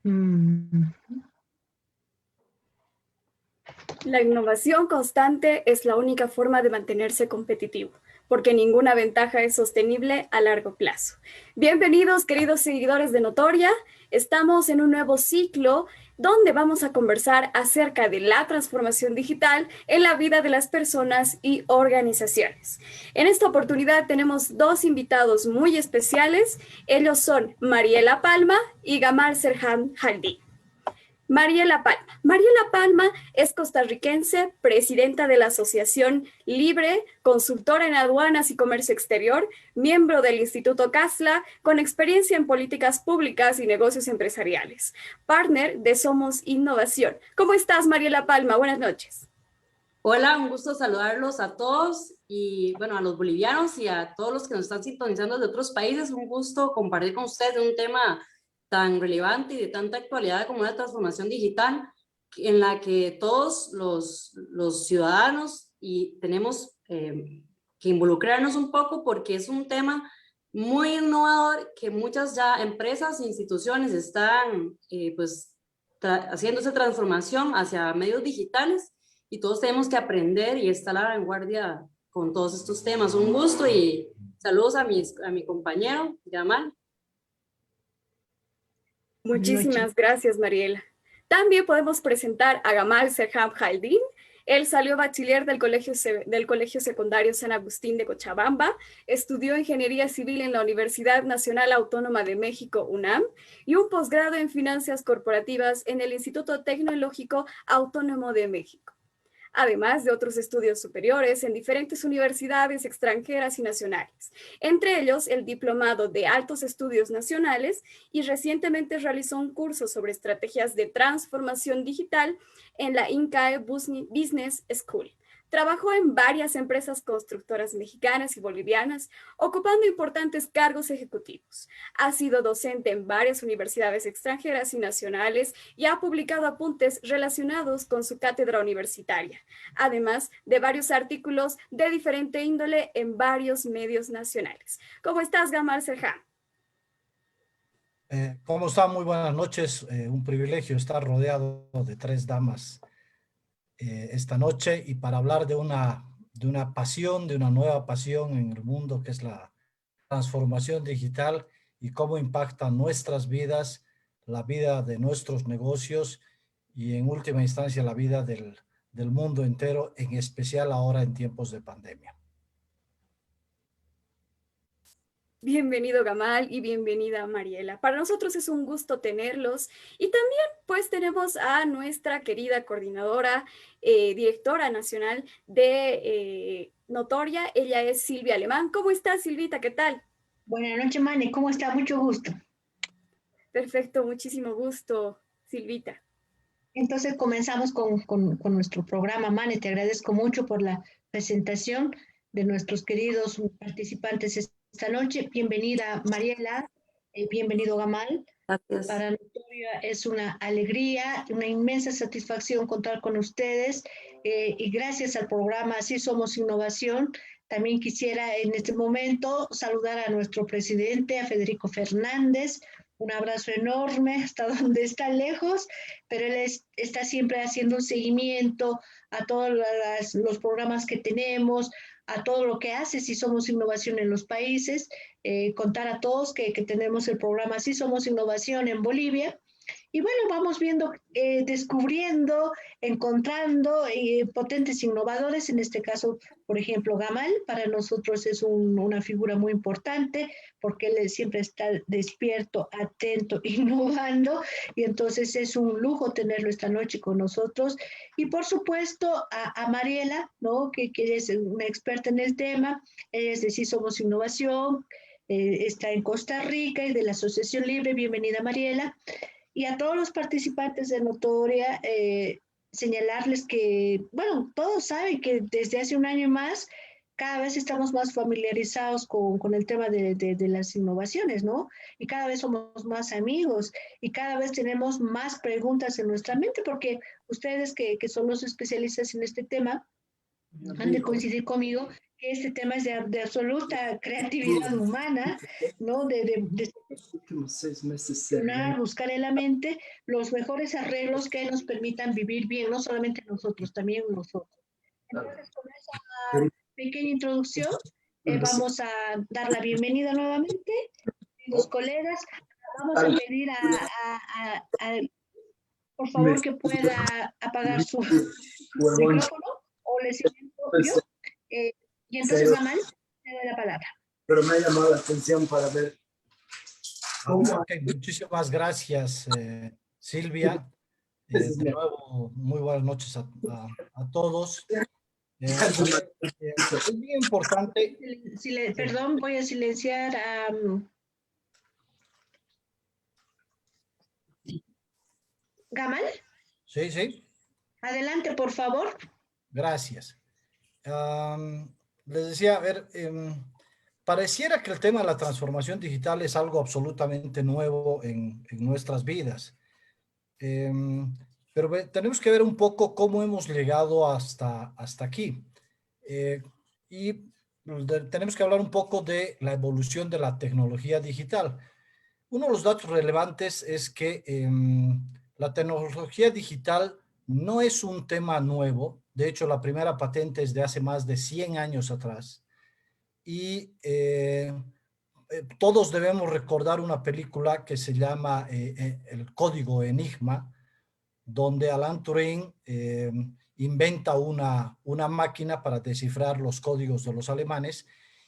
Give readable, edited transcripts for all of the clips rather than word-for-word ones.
Mm, La innovación constante es la única forma de mantenerse competitivo, porque ninguna ventaja es sostenible a largo plazo. Bienvenidos, queridos seguidores de Notoria. Estamos en un nuevo ciclo donde vamos a conversar acerca de la transformación digital en la vida de las personas y organizaciones. En esta oportunidad tenemos dos invitados muy especiales. Ellos son Mariela Palma y Gamal Serhan Haldi. Mariela Palma. Mariela Palma es costarricense, presidenta de la Asociación Libre, consultora en aduanas y comercio exterior, miembro del Instituto CASLA, con experiencia en políticas públicas y negocios empresariales, partner de Somos Innovación. ¿Cómo estás, Mariela Palma? Buenas noches. Hola, un gusto saludarlos a todos y bueno, a los bolivianos y a todos los que nos están sintonizando de otros países. Un gusto compartir con ustedes un tema tan relevante y de tanta actualidad como la transformación digital, en la que todos los ciudadanos y tenemos que involucrarnos un poco porque es un tema muy innovador que muchas ya empresas e instituciones están haciendo esa transformación hacia medios digitales. Y todos tenemos que aprender y estar a la vanguardia con todos estos temas. Un gusto y saludos a mi compañero, Gamal. Muchísimas gracias, Mariela. También podemos presentar a Gamal Serhan Haldin. Él salió bachiller del colegio Secundario San Agustín de Cochabamba, estudió Ingeniería Civil en la Universidad Nacional Autónoma de México, UNAM, y un posgrado en Finanzas Corporativas en el Instituto Tecnológico Autónomo de México, además de otros estudios superiores en diferentes universidades extranjeras y nacionales, entre ellos el Diplomado de Altos Estudios Nacionales, y recientemente realizó un curso sobre estrategias de transformación digital en la INCAE Business School. Trabajó en varias empresas constructoras mexicanas y bolivianas, ocupando importantes cargos ejecutivos. Ha sido docente en varias universidades extranjeras y nacionales y ha publicado apuntes relacionados con su cátedra universitaria, además de varios artículos de diferente índole en varios medios nacionales. ¿Cómo estás, Gamal Serhan? ¿Cómo está? Muy buenas noches. Un privilegio estar rodeado de tres damas esta noche y para hablar de una pasión, de una nueva pasión en el mundo que es la transformación digital y cómo impacta nuestras vidas, la vida de nuestros negocios y en última instancia la vida del mundo entero, en especial ahora en tiempos de pandemia. Bienvenido, Gamal, y bienvenida, Mariela. Para nosotros es un gusto tenerlos, y también pues tenemos a nuestra querida coordinadora, directora nacional de Notoria. Ella es Silvia Alemán. ¿Cómo estás, Silvita? ¿Qué tal? Buenas noches, Mane. ¿Cómo está? Mucho gusto. Perfecto, muchísimo gusto, Silvita. Entonces comenzamos con nuestro programa, Mane. Te agradezco mucho por la presentación de nuestros queridos participantes esta noche. Bienvenida, Mariela. Bienvenido, Gamal. Gracias. Para Notoria es una alegría, una inmensa satisfacción contar con ustedes y gracias al programa Así Somos Innovación. También quisiera en este momento saludar a nuestro presidente, a Federico Fernández. Un abrazo enorme hasta donde está lejos, pero él está siempre haciendo un seguimiento a todos los programas que tenemos, a todo lo que hace Si Somos Innovación en los países. Contar a todos que tenemos el programa Si Somos Innovación en Bolivia. Y bueno, vamos viendo, descubriendo, encontrando potentes innovadores. En este caso, por ejemplo, Gamal, para nosotros es una figura muy importante porque él siempre está despierto, atento, innovando. Y entonces es un lujo tenerlo esta noche con nosotros. Y por supuesto a Mariela, ¿no? que es una experta en el tema, es decir, Somos Innovación, está en Costa Rica y de la Asociación Libre. Bienvenida, Mariela. Y a todos los participantes de Notoria, señalarles que, bueno, todos saben que desde hace un año y más, cada vez estamos más familiarizados con el tema de las innovaciones, ¿no? Y cada vez somos más amigos y cada vez tenemos más preguntas en nuestra mente, porque ustedes que son los especialistas en este tema, han de coincidir conmigo que este tema es de absoluta creatividad humana, ¿no? De Los últimos 6 meses buscar en la mente los mejores arreglos que nos permitan vivir bien, no solamente nosotros, también nosotros. Entonces, con esa pequeña introducción, vamos a dar la bienvenida nuevamente a los colegas. Vamos a pedir por favor, que pueda apagar su micrófono o le siento yo. Y entonces, Gamal, te doy la palabra. Pero me ha llamado la atención para ver. Okay, muchísimas gracias, Silvia. De nuevo, muy buenas noches a todos. Es bien importante. Perdón, voy a silenciar a... Gamal. Sí, sí. Adelante, por favor. Gracias. Les decía, a ver, pareciera que el tema de la transformación digital es algo absolutamente nuevo en nuestras vidas. Pero tenemos que ver un poco cómo hemos llegado hasta aquí. Y tenemos que hablar un poco de la evolución de la tecnología digital. Uno de los datos relevantes es que la tecnología digital no es un tema nuevo. De hecho, la primera patente es de hace más de 100 años atrás. Y todos debemos recordar una película que se llama El Código Enigma, donde Alan Turing inventa una máquina para descifrar los códigos de los alemanes,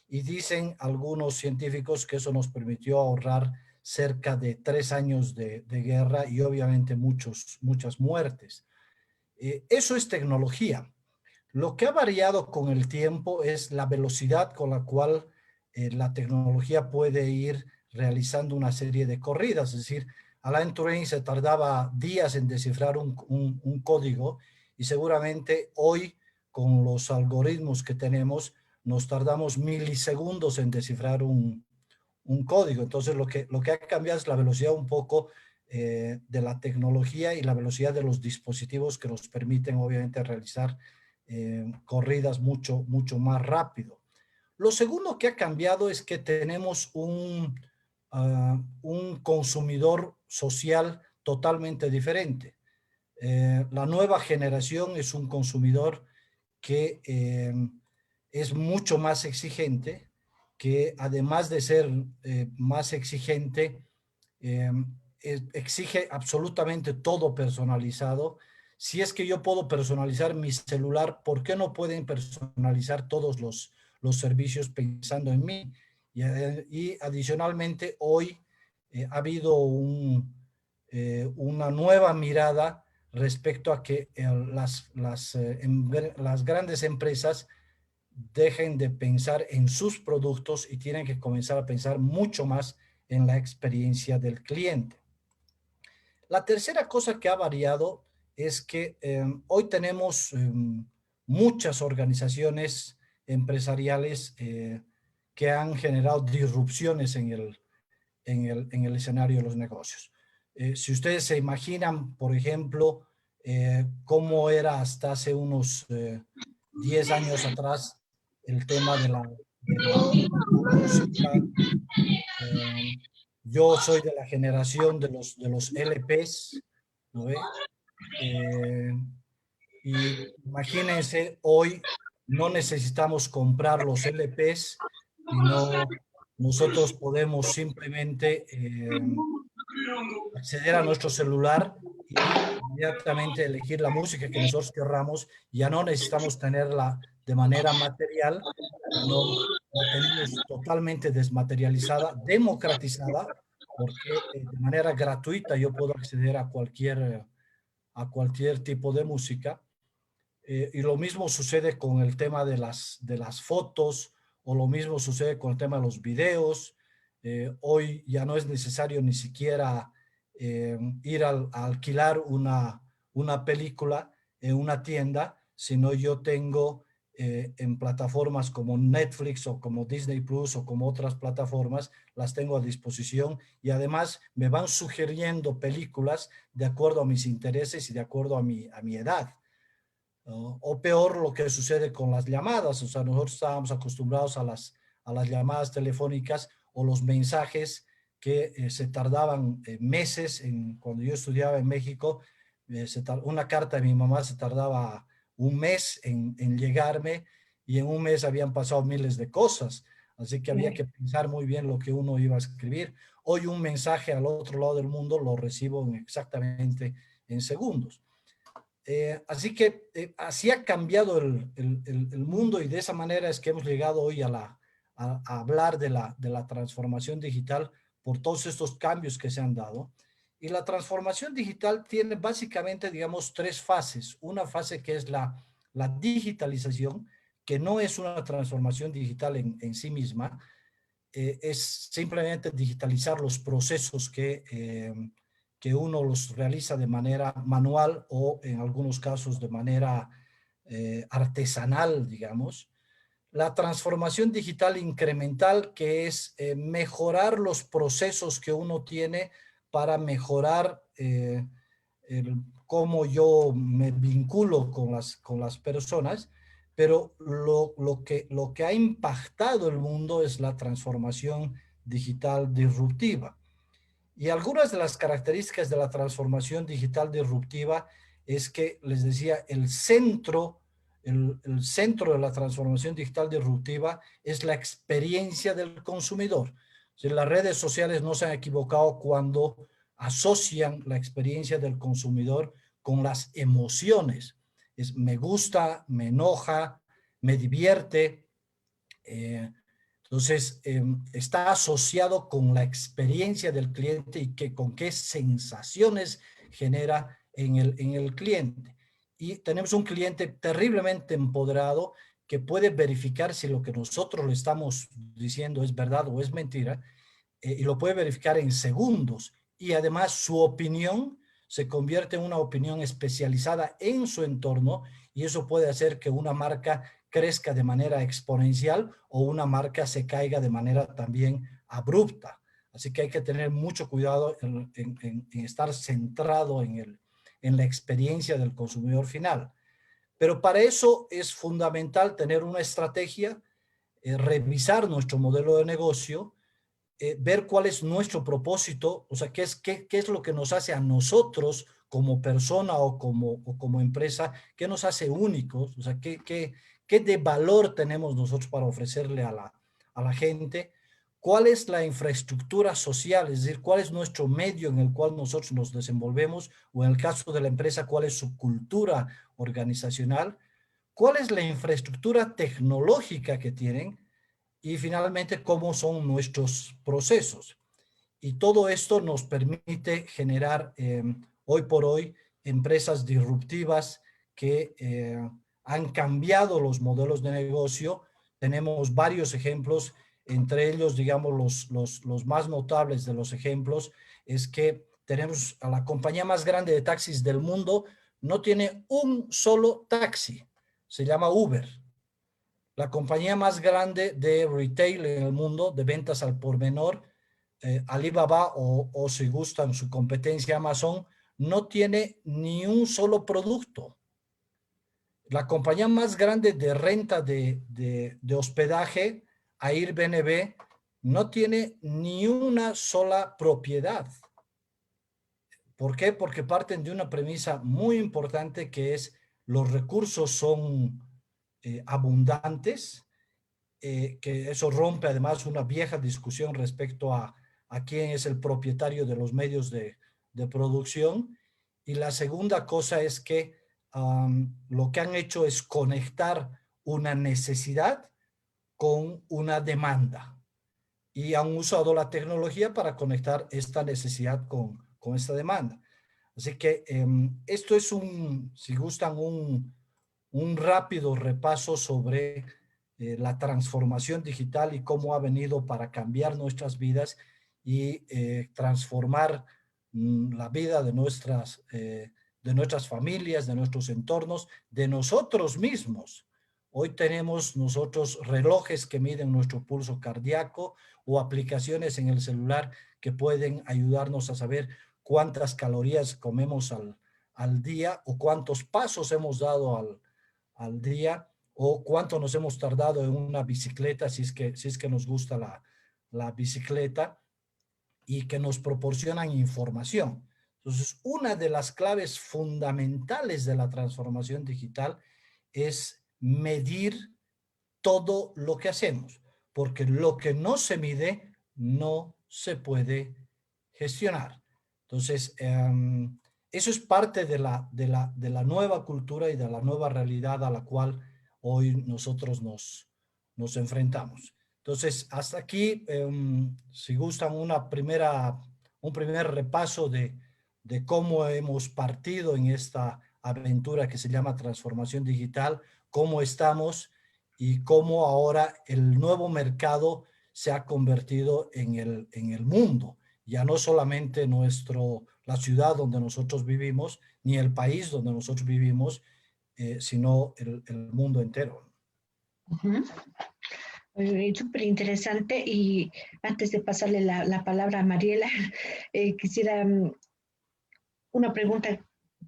y dicen algunos científicos que eso nos permitió ahorrar cerca de 3 años de guerra y obviamente muchas muertes. Eso es tecnología. Lo que ha variado con el tiempo es la velocidad con la cual la tecnología puede ir realizando una serie de corridas. Es decir, Alan Turing se tardaba días en descifrar un código, y seguramente hoy con los algoritmos que tenemos nos tardamos milisegundos en descifrar un código. Entonces lo que ha cambiado es la velocidad un poco de la tecnología y la velocidad de los dispositivos que nos permiten obviamente realizar corridas mucho más rápido. Lo segundo que ha cambiado es que tenemos un consumidor social totalmente diferente. La nueva generación es un consumidor que es mucho más exigente, que además de ser más exigente, exige absolutamente todo personalizado. Si es que yo puedo personalizar mi celular, ¿por qué no pueden personalizar todos los servicios pensando en mí? Y adicionalmente, hoy ha habido una nueva mirada respecto a que las grandes empresas dejen de pensar en sus productos y tienen que comenzar a pensar mucho más en la experiencia del cliente. La tercera cosa que ha variado es que hoy tenemos muchas organizaciones empresariales que han generado disrupciones en el escenario de los negocios. Si ustedes se imaginan, por ejemplo, cómo era hasta hace unos 10 años atrás el tema de la música. Yo soy de la generación de los LPs, ¿no ve? Y imagínense, hoy no necesitamos comprar los LPs, sino nosotros podemos simplemente acceder a nuestro celular y inmediatamente elegir la música que nosotros querramos. Ya no necesitamos tenerla de manera material, sino la tenemos totalmente desmaterializada, democratizada, porque de manera gratuita yo puedo acceder a cualquier tipo de música. Y lo mismo sucede con el tema de las fotos, o lo mismo sucede con el tema de los videos. Hoy ya no es necesario ni siquiera ir a alquilar una película en una tienda, sino yo tengo en plataformas como Netflix o como Disney Plus o como otras plataformas, las tengo a disposición, y además me van sugiriendo películas de acuerdo a mis intereses y de acuerdo a mi edad. O peor lo que sucede con las llamadas. O sea, nosotros estábamos acostumbrados a las llamadas telefónicas o los mensajes que se tardaban meses. Cuando yo estudiaba en México, una carta de mi mamá se tardaba un mes en llegarme, y en un mes habían pasado miles de cosas. Así que había que pensar muy bien lo que uno iba a escribir. Hoy un mensaje al otro lado del mundo lo recibo exactamente en segundos. Así que así ha cambiado el mundo, y de esa manera es que hemos llegado hoy a hablar de la transformación digital por todos estos cambios que se han dado. Y la transformación digital tiene básicamente, digamos, tres fases. Una fase que es la digitalización, que no es una transformación digital en sí misma, es simplemente digitalizar los procesos que uno los realiza de manera manual o en algunos casos de manera artesanal, digamos. La transformación digital incremental, que es mejorar los procesos que uno tiene para mejorar cómo yo me vinculo con las personas, pero lo que ha impactado el mundo es la transformación digital disruptiva. Y algunas de las características de la transformación digital disruptiva es que, les decía, el centro de la transformación digital disruptiva es la experiencia del consumidor. O sea, las redes sociales no se han equivocado cuando asocian la experiencia del consumidor con las emociones. Es me gusta, me enoja, me divierte. Entonces, está asociado con la experiencia del cliente y con qué sensaciones genera en el cliente. Y tenemos un cliente terriblemente empoderado que puede verificar si lo que nosotros le estamos diciendo es verdad o es mentira, y lo puede verificar en segundos. Y además su opinión se convierte en una opinión especializada en su entorno, y eso puede hacer que una marca crezca de manera exponencial o una marca se caiga de manera también abrupta. Así que hay que tener mucho cuidado en estar centrado en la experiencia del consumidor final. Pero para eso es fundamental tener una estrategia, revisar nuestro modelo de negocio, ver cuál es nuestro propósito, o sea, qué es lo que nos hace a nosotros como persona o como empresa, qué nos hace únicos, o sea, qué de valor tenemos nosotros para ofrecerle a la gente, cuál es la infraestructura social, es decir, cuál es nuestro medio en el cual nosotros nos desenvolvemos, o en el caso de la empresa, cuál es su cultura organizacional, cuál es la infraestructura tecnológica que tienen, y finalmente cómo son nuestros procesos. Y todo esto nos permite generar hoy por hoy empresas disruptivas que han cambiado los modelos de negocio. Tenemos varios ejemplos, entre ellos, digamos, los más notables de los ejemplos es que tenemos a la compañía más grande de taxis del mundo, no tiene un solo taxi, se llama Uber. La compañía más grande de retail en el mundo, de ventas al por menor, Alibaba o si gustan su competencia Amazon, no tiene ni un solo producto. La compañía más grande de renta de hospedaje, Airbnb, no tiene ni una sola propiedad. ¿Por qué? Porque parten de una premisa muy importante, que es los recursos son abundantes, que eso rompe además una vieja discusión respecto a quién es el propietario de los medios de producción. Y la segunda cosa es que lo que han hecho es conectar una necesidad con una demanda, y han usado la tecnología para conectar esta necesidad con esta demanda. Así que esto es si gustan, un rápido repaso sobre la transformación digital y cómo ha venido para cambiar nuestras vidas y transformar la vida de nuestras familias, de nuestros entornos, de nosotros mismos. Hoy tenemos nosotros relojes que miden nuestro pulso cardíaco, o aplicaciones en el celular que pueden ayudarnos a saber cuántas calorías comemos al día, o cuántos pasos hemos dado al día, o cuánto nos hemos tardado en una bicicleta, si es que nos gusta la bicicleta, y que nos proporcionan información. Entonces, una de las claves fundamentales de la transformación digital es medir todo lo que hacemos, porque lo que no se mide no se puede gestionar. Entonces, eso es parte de la nueva cultura y de la nueva realidad a la cual hoy nosotros nos enfrentamos. Entonces, hasta aquí, si gustan, un primer repaso de cómo hemos partido en esta aventura que se llama transformación digital, cómo estamos y cómo ahora el nuevo mercado se ha convertido en el mundo. Ya no solamente la ciudad donde nosotros vivimos, ni el país donde nosotros vivimos, sino el mundo entero. Súper interesante. Y antes de pasarle la palabra a Mariela, quisiera una pregunta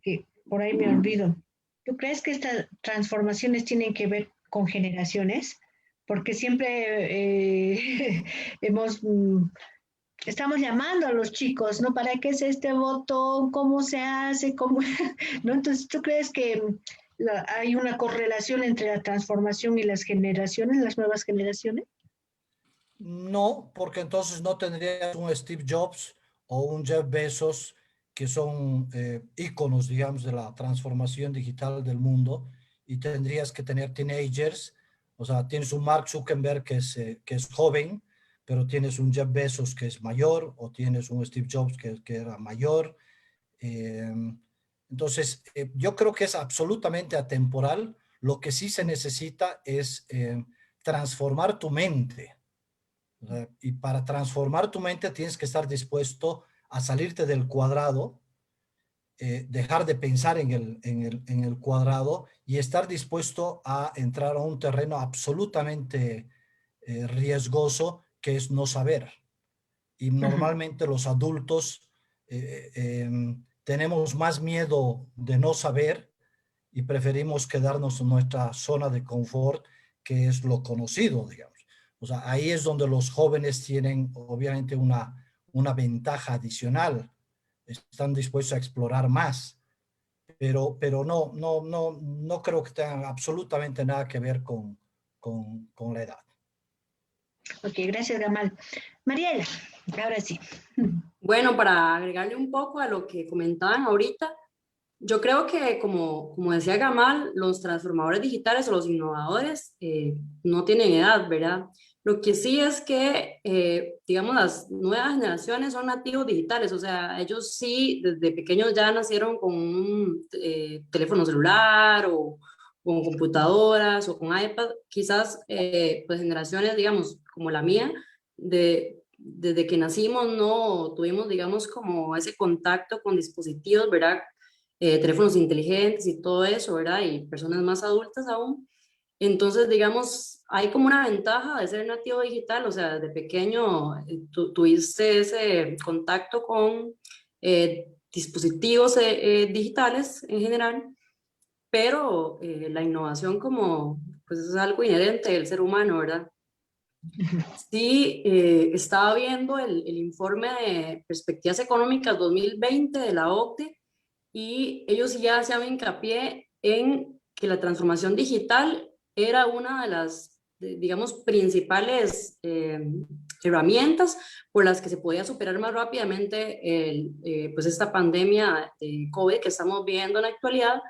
que por ahí me olvido. ¿Tú crees que estas transformaciones tienen que ver con generaciones? Porque siempre estamos llamando a los chicos, ¿no? ¿Para qué es este botón? ¿Cómo se hace? ¿Cómo? ¿No? Entonces, ¿tú crees que hay una correlación entre la transformación y las generaciones, las nuevas generaciones? No, porque entonces no tendrías un Steve Jobs o un Jeff Bezos, que son íconos, digamos, de la transformación digital del mundo, y tendrías que tener teenagers. O sea, tienes un Mark Zuckerberg que es joven, pero tienes un Jeff Bezos que es mayor, o tienes un Steve Jobs que era mayor. Eh, entonces, yo creo que es absolutamente atemporal. Lo que sí se necesita es transformar tu mente. O sea, y para transformar tu mente tienes que estar dispuesto a salirte del cuadrado, dejar de pensar en el cuadrado y estar dispuesto a entrar a un terreno absolutamente riesgoso, que es no saber. Y normalmente los adultos tenemos más miedo de no saber y preferimos quedarnos en nuestra zona de confort, que es lo conocido, digamos. O sea, ahí es donde los jóvenes tienen obviamente una ventaja adicional, están dispuestos a explorar más, pero no creo que tengan absolutamente nada que ver con la edad. Ok, gracias, Gamal. Mariela, ahora sí. Bueno, para agregarle un poco a lo que comentaban ahorita, yo creo que como decía Gamal, los transformadores digitales o los innovadores no tienen edad, ¿verdad? Lo que sí es que, digamos, las nuevas generaciones son nativos digitales, o sea, ellos sí desde pequeños ya nacieron con un teléfono celular o con computadoras o con iPad, quizás pues generaciones, digamos, como la mía, desde que nacimos no tuvimos, digamos, como ese contacto con dispositivos, ¿verdad? Teléfonos inteligentes y todo eso, ¿verdad? Y personas más adultas aún. Entonces, digamos, hay como una ventaja de ser nativo digital, o sea, desde pequeño tuviste ese contacto con dispositivos digitales en general, pero la innovación como, pues es algo inherente del ser humano, ¿verdad? Sí, estaba viendo el informe de Perspectivas Económicas 2020 de la OCDE y ellos ya hacían hincapié en que la transformación digital era una de las, digamos, principales herramientas por las que se podía superar más rápidamente pues esta pandemia de COVID que estamos viendo en la actualidad,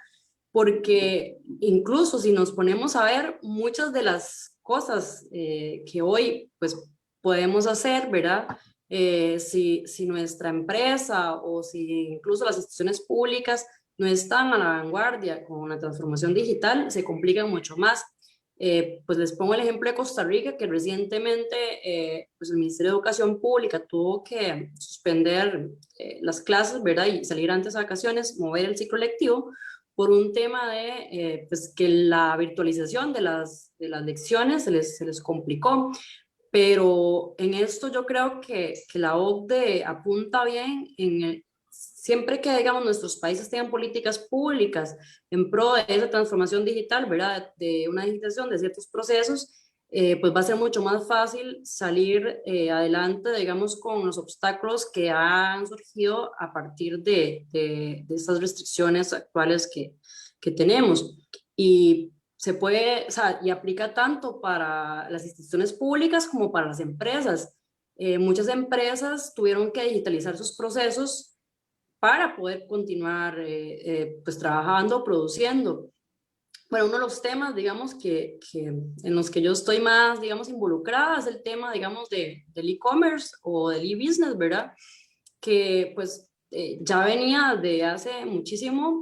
porque incluso si nos ponemos a ver muchas de las cosas que hoy pues podemos hacer, ¿verdad? Si nuestra empresa o si incluso las instituciones públicas no están a la vanguardia con la transformación digital, se complican mucho más. Pues les pongo el ejemplo de Costa Rica, que recientemente pues el Ministerio de Educación Pública tuvo que suspender las clases, ¿verdad? Y salir antes de vacaciones, mover el ciclo lectivo por un tema de pues que la virtualización de las lecciones se les complicó. Pero en esto yo creo que la OCDE apunta bien en siempre que, digamos, nuestros países tengan políticas públicas en pro de esa transformación digital, ¿verdad? De una digitalización de ciertos procesos, pues va a ser mucho más fácil salir adelante, digamos, con los obstáculos que han surgido a partir de estas restricciones actuales que tenemos. Y se puede, o sea, y aplica tanto para las instituciones públicas como para las empresas. Muchas empresas tuvieron que digitalizar sus procesos para poder continuar pues trabajando, produciendo. Bueno, uno de los temas, digamos, en los que yo estoy más, digamos, involucrada es el tema, digamos, del e-commerce o del e-business, ¿verdad? Que pues ya venía de hace muchísimo,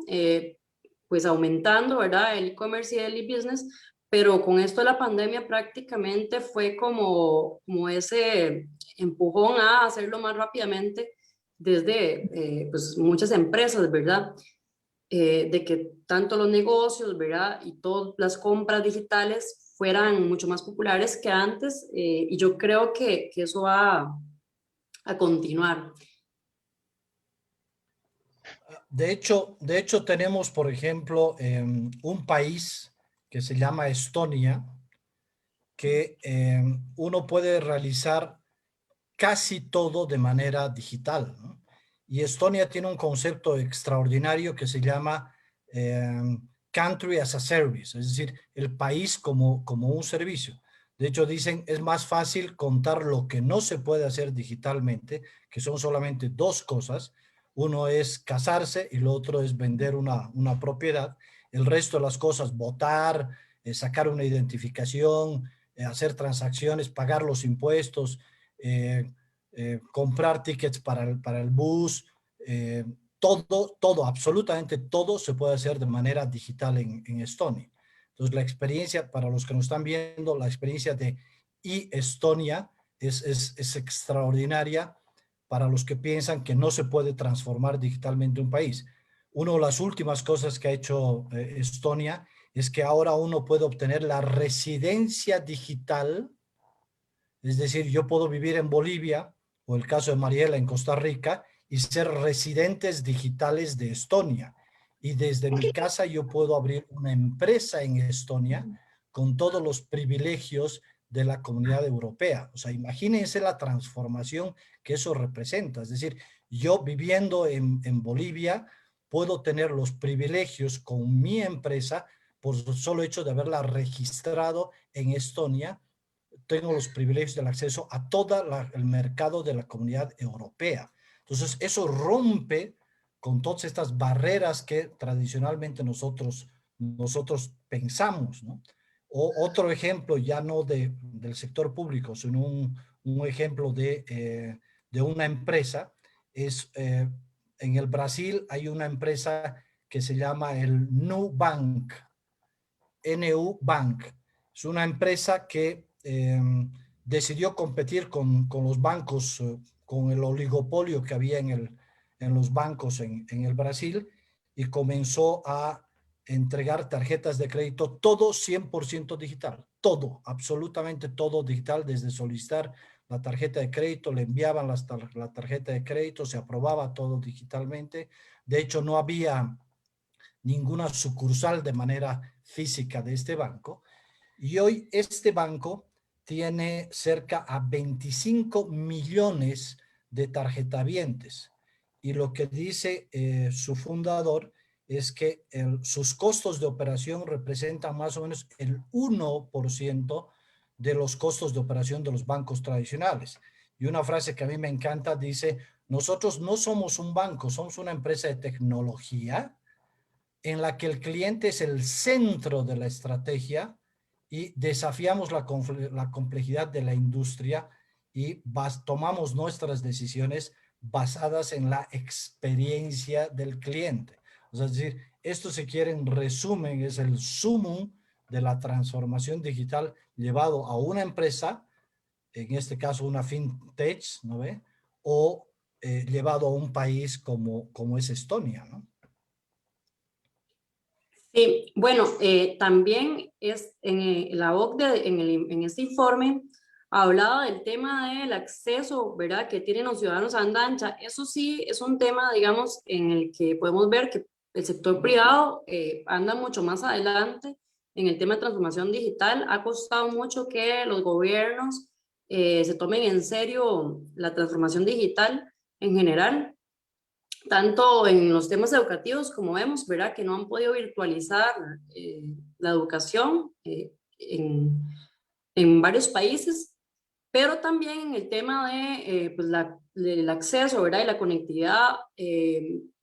pues aumentando, ¿verdad? El e-commerce y el e-business, pero con esto de la pandemia prácticamente fue como ese empujón a hacerlo más rápidamente desde pues muchas empresas, ¿verdad? De que tanto los negocios, ¿verdad? Y todas las compras digitales fueran mucho más populares que antes, y yo creo que eso va a continuar. De hecho tenemos, por ejemplo, un país que se llama Estonia, que uno puede realizar casi todo de manera digital, ¿no? Y Estonia tiene un concepto extraordinario que se llama Country as a Service, es decir, el país como un servicio. De hecho, dicen, es más fácil contar lo que no se puede hacer digitalmente, que son solamente dos cosas. Uno es casarse y lo otro es vender una propiedad. El resto de las cosas, votar, sacar una identificación, hacer transacciones, pagar los impuestos, comprar tickets para el bus, todo, absolutamente todo se puede hacer de manera digital en Estonia. Entonces, la experiencia, para los que nos están viendo, la experiencia de eStonia es extraordinaria para los que piensan que no se puede transformar digitalmente un país. Una de las últimas cosas que ha hecho Estonia es que ahora uno puede obtener la residencia digital, es decir, yo puedo vivir en Bolivia, o el caso de Mariela en Costa Rica, y ser residentes digitales de Estonia. Y desde mi casa yo puedo abrir una empresa en Estonia con todos los privilegios de la comunidad europea. O sea, imagínense la transformación que eso representa. Es decir, yo viviendo en Bolivia puedo tener los privilegios con mi empresa por el solo hecho de haberla registrado en Estonia. Tengo los privilegios del acceso a todo el mercado de la comunidad europea. Entonces, eso rompe con todas estas barreras que tradicionalmente nosotros pensamos, ¿no? O otro ejemplo, ya no del sector público, sino un ejemplo de una empresa, es en el Brasil hay una empresa que se llama el Nubank, NU Bank. Es una empresa que decidió competir con los bancos, con el oligopolio que había en los bancos en el Brasil, y comenzó a entregar tarjetas de crédito, todo 100% digital, todo, absolutamente todo digital, desde solicitar la tarjeta de crédito, le enviaban la tarjeta de crédito, se aprobaba todo digitalmente. De hecho, no había ninguna sucursal de manera física de este banco. Y hoy este banco tiene cerca a 25 millones de tarjetavientes. Y lo que dice su fundador es que sus costos de operación representan más o menos el 1% de los costos de operación de los bancos tradicionales. Y una frase que a mí me encanta dice, nosotros no somos un banco, somos una empresa de tecnología en la que el cliente es el centro de la estrategia y desafiamos la complejidad de la industria y tomamos nuestras decisiones basadas en la experiencia del cliente. O sea, es decir, esto, si quieren, resumen, es el sumum de la transformación digital llevado a una empresa, en este caso una fintech, ¿no ve? O llevado a un país como es Estonia, ¿no? Sí, bueno, también es en la OCDE, en este informe, hablaba del tema del acceso, ¿verdad?, que tienen los ciudadanos a banda ancha. Eso sí es un tema, digamos, en el que podemos ver que el sector privado anda mucho más adelante en el tema de transformación digital. Ha costado mucho que los gobiernos se tomen en serio la transformación digital en general, tanto en los temas educativos como vemos, ¿verdad?, que no han podido virtualizar la educación en varios países, pero también en el tema de pues del acceso, ¿verdad?, y la conectividad.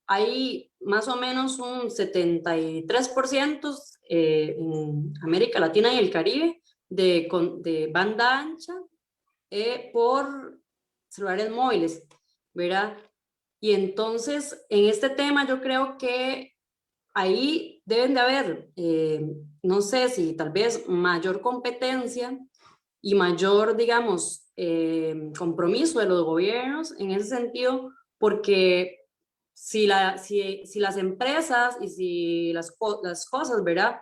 Hay más o menos un 73% en América Latina y el Caribe de banda ancha por celulares móviles, ¿verdad? Y entonces, en este tema yo creo que ahí deben de haber, no sé si tal vez mayor competencia y mayor, digamos, compromiso de los gobiernos en ese sentido, porque si las empresas y si las cosas, ¿verdad?,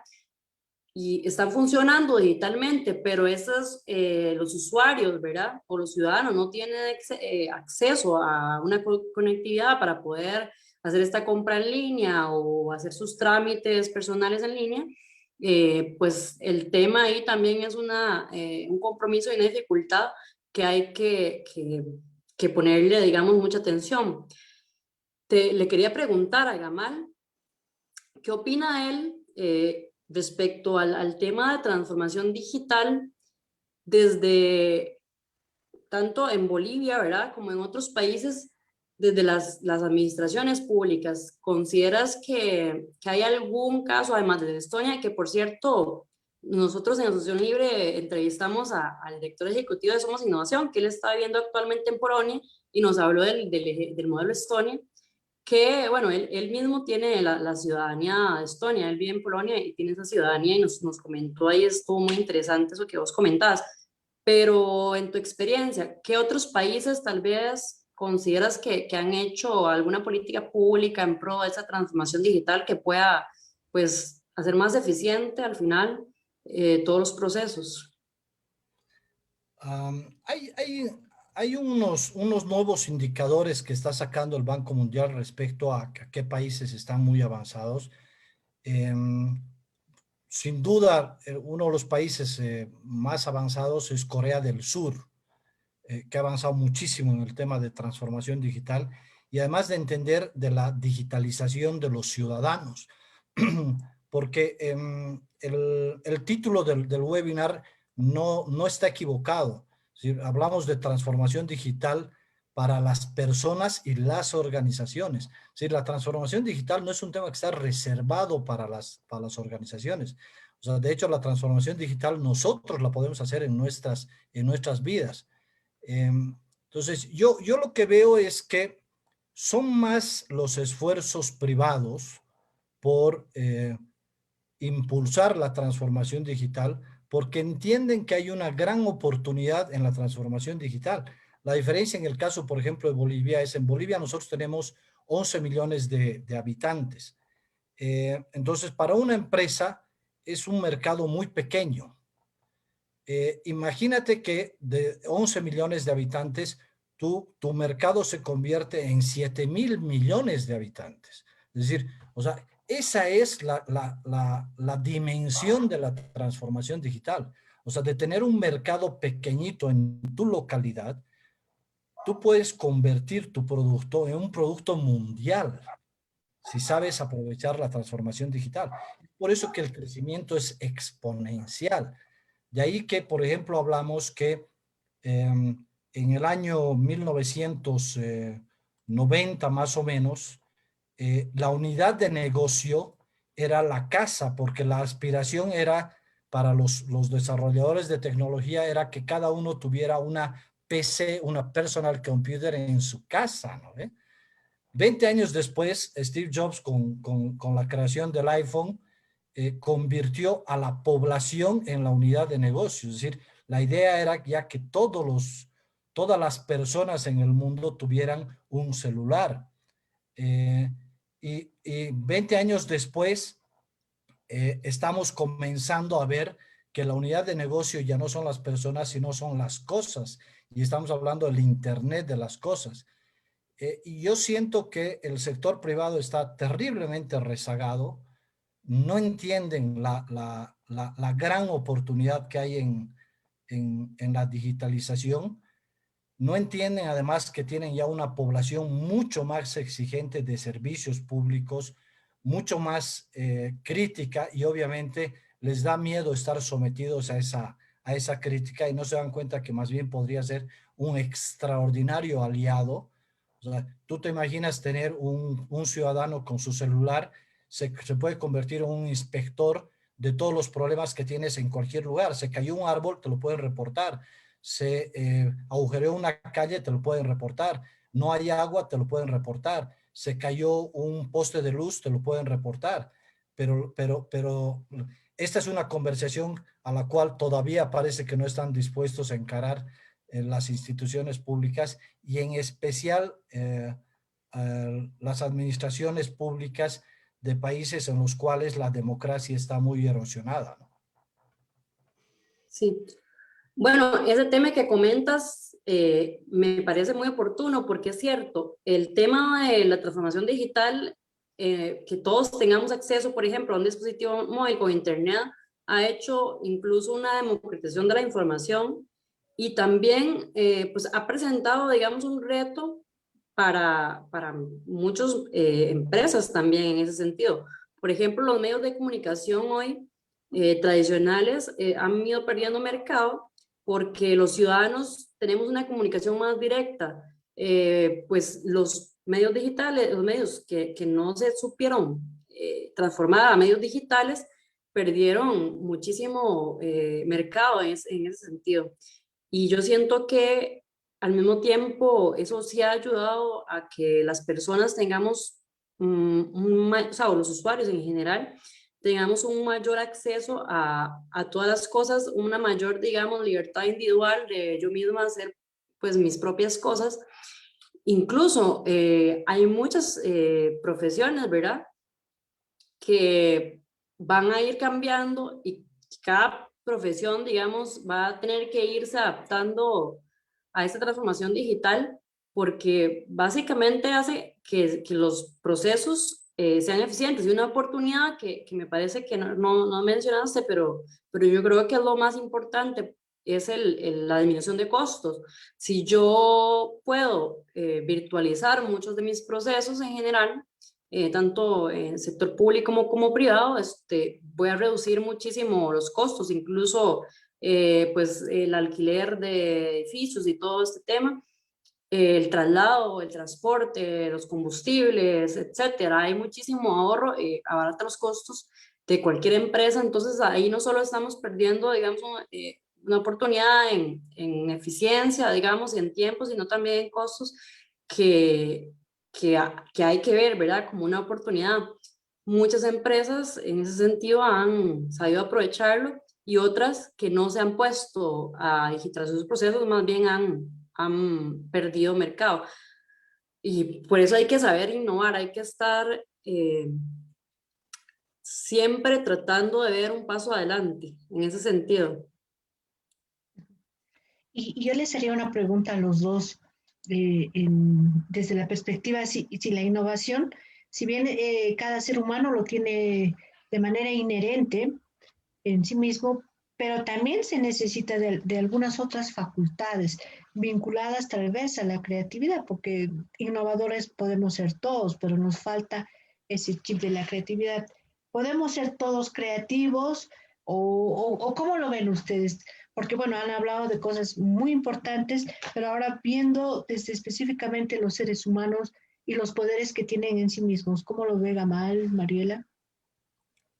y están funcionando digitalmente, pero esos, los usuarios, ¿verdad?, o los ciudadanos no tienen acceso a una conectividad para poder hacer esta compra en línea o hacer sus trámites personales en línea, pues el tema ahí también es un compromiso y una dificultad que hay que ponerle, digamos, mucha atención. Le quería preguntar a Gamal, ¿qué opina él respecto al tema de transformación digital desde tanto en Bolivia, ¿verdad?, como en otros países, desde las administraciones públicas? ¿Consideras que hay algún caso, además de Estonia, que por cierto, nosotros en Asociación Libre entrevistamos al director ejecutivo de Somos Innovación, que él está viviendo actualmente en Polonia, y nos habló del modelo Estonia, que, bueno, él mismo tiene la ciudadanía de Estonia, él vive en Polonia y tiene esa ciudadanía, y nos comentó ahí, estuvo muy interesante eso que vos comentabas. Pero en tu experiencia, ¿qué otros países tal vez consideras que han hecho alguna política pública en pro de esa transformación digital que pueda, pues, hacer más eficiente al final todos los procesos? Hay unos nuevos indicadores que está sacando el Banco Mundial respecto a qué países están muy avanzados. Sin duda, uno de los países más avanzados es Corea del Sur, que ha avanzado muchísimo en el tema de transformación digital y además de entender de la digitalización de los ciudadanos. Porque el título del webinar no está equivocado. ¿Sí? Hablamos de transformación digital para las personas y las organizaciones. ¿Sí? La transformación digital no es un tema que está reservado para las organizaciones. O sea, de hecho, la transformación digital nosotros la podemos hacer en nuestras vidas. Entonces, yo lo que veo es que son más los esfuerzos privados por impulsar la transformación digital, porque entienden que hay una gran oportunidad en la transformación digital. La diferencia en el caso, por ejemplo, de Bolivia es, en Bolivia nosotros tenemos 11 millones de habitantes. Entonces, para una empresa es un mercado muy pequeño. Imagínate que de 11 millones de habitantes, tu mercado se convierte en 7,000 millones de habitantes. Es decir, o sea, esa es la dimensión de la transformación digital. O sea, de tener un mercado pequeñito en tu localidad, tú puedes convertir tu producto en un producto mundial si sabes aprovechar la transformación digital. Por eso que el crecimiento es exponencial. De ahí que, por ejemplo, hablamos que en el año 1990 más o menos, la unidad de negocio era la casa, porque la aspiración era para los desarrolladores de tecnología era que cada uno tuviera una PC, una personal computer en su casa, ¿no? 20 años después, Steve Jobs con la creación del iPhone convirtió a la población en la unidad de negocio. Es decir, la idea era ya que todas las personas en el mundo tuvieran un celular. Y 20 años después, estamos comenzando a ver que la unidad de negocio ya no son las personas, sino son las cosas. Y estamos hablando del Internet de las cosas. Y yo siento que el sector privado está terriblemente rezagado. No entienden la gran oportunidad que hay en la digitalización. No entienden además que tienen ya una población mucho más exigente de servicios públicos, mucho más crítica, y obviamente les da miedo estar sometidos a esa crítica, y no se dan cuenta que más bien podría ser un extraordinario aliado. O sea, tú te imaginas tener un ciudadano con su celular, se puede convertir en un inspector de todos los problemas que tienes en cualquier lugar. Se cayó un árbol, te lo pueden reportar. Se agujereó una calle, te lo pueden reportar. No hay agua, te lo pueden reportar. Se cayó un poste de luz, te lo pueden reportar. Pero esta es una conversación a la cual todavía parece que no están dispuestos a encarar las instituciones públicas, y en especial las administraciones públicas de países en los cuales la democracia está muy erosionada, ¿no? Sí. Bueno, ese tema que comentas me parece muy oportuno porque es cierto, el tema de la transformación digital, que todos tengamos acceso, por ejemplo, a un dispositivo móvil con internet, ha hecho incluso una democratización de la información, y también pues ha presentado, digamos, un reto para muchas empresas también en ese sentido. Por ejemplo, los medios de comunicación hoy tradicionales han ido perdiendo mercado porque los ciudadanos tenemos una comunicación más directa. Pues los medios digitales, los medios que no se supieron transformar a medios digitales, perdieron muchísimo mercado en ese sentido. Y yo siento que al mismo tiempo eso sí ha ayudado a que las personas tengamos, o sea, los usuarios en general, tengamos un mayor acceso a todas las cosas, una mayor, digamos, libertad individual de yo misma hacer pues mis propias cosas. Incluso hay muchas profesiones, ¿verdad?, que van a ir cambiando, y cada profesión, digamos, va a tener que irse adaptando a esta transformación digital, porque básicamente hace que los procesos sean eficientes. Y una oportunidad que me parece que no mencionaste, pero yo creo que es lo más importante, es la disminución de costos. Si yo puedo virtualizar muchos de mis procesos en general, tanto en sector público como privado, voy a reducir muchísimo los costos, incluso pues el alquiler de edificios y todo este tema, el traslado, el transporte, los combustibles, etcétera. Hay muchísimo ahorro, abarata los costos de cualquier empresa. Entonces ahí no solo estamos perdiendo, digamos, una oportunidad en eficiencia, digamos, y en tiempo, sino también en costos que hay que ver, ¿verdad?, como una oportunidad. Muchas empresas en ese sentido han sabido aprovecharlo, y otras que no se han puesto a digitalizar sus procesos más bien han perdido mercado. Y por eso hay que saber innovar, hay que estar siempre tratando de ver un paso adelante en ese sentido. Y yo les haría una pregunta a los dos, desde la perspectiva, si la innovación, si bien cada ser humano lo tiene de manera inherente en sí mismo, pero también se necesita de algunas otras facultades vinculadas tal vez a la creatividad, porque innovadores podemos ser todos, pero nos falta ese chip de la creatividad. ¿Podemos ser todos creativos o cómo lo ven ustedes? Porque bueno, han hablado de cosas muy importantes, pero ahora viendo desde específicamente los seres humanos y los poderes que tienen en sí mismos, ¿cómo lo ve Gamal, Mariela?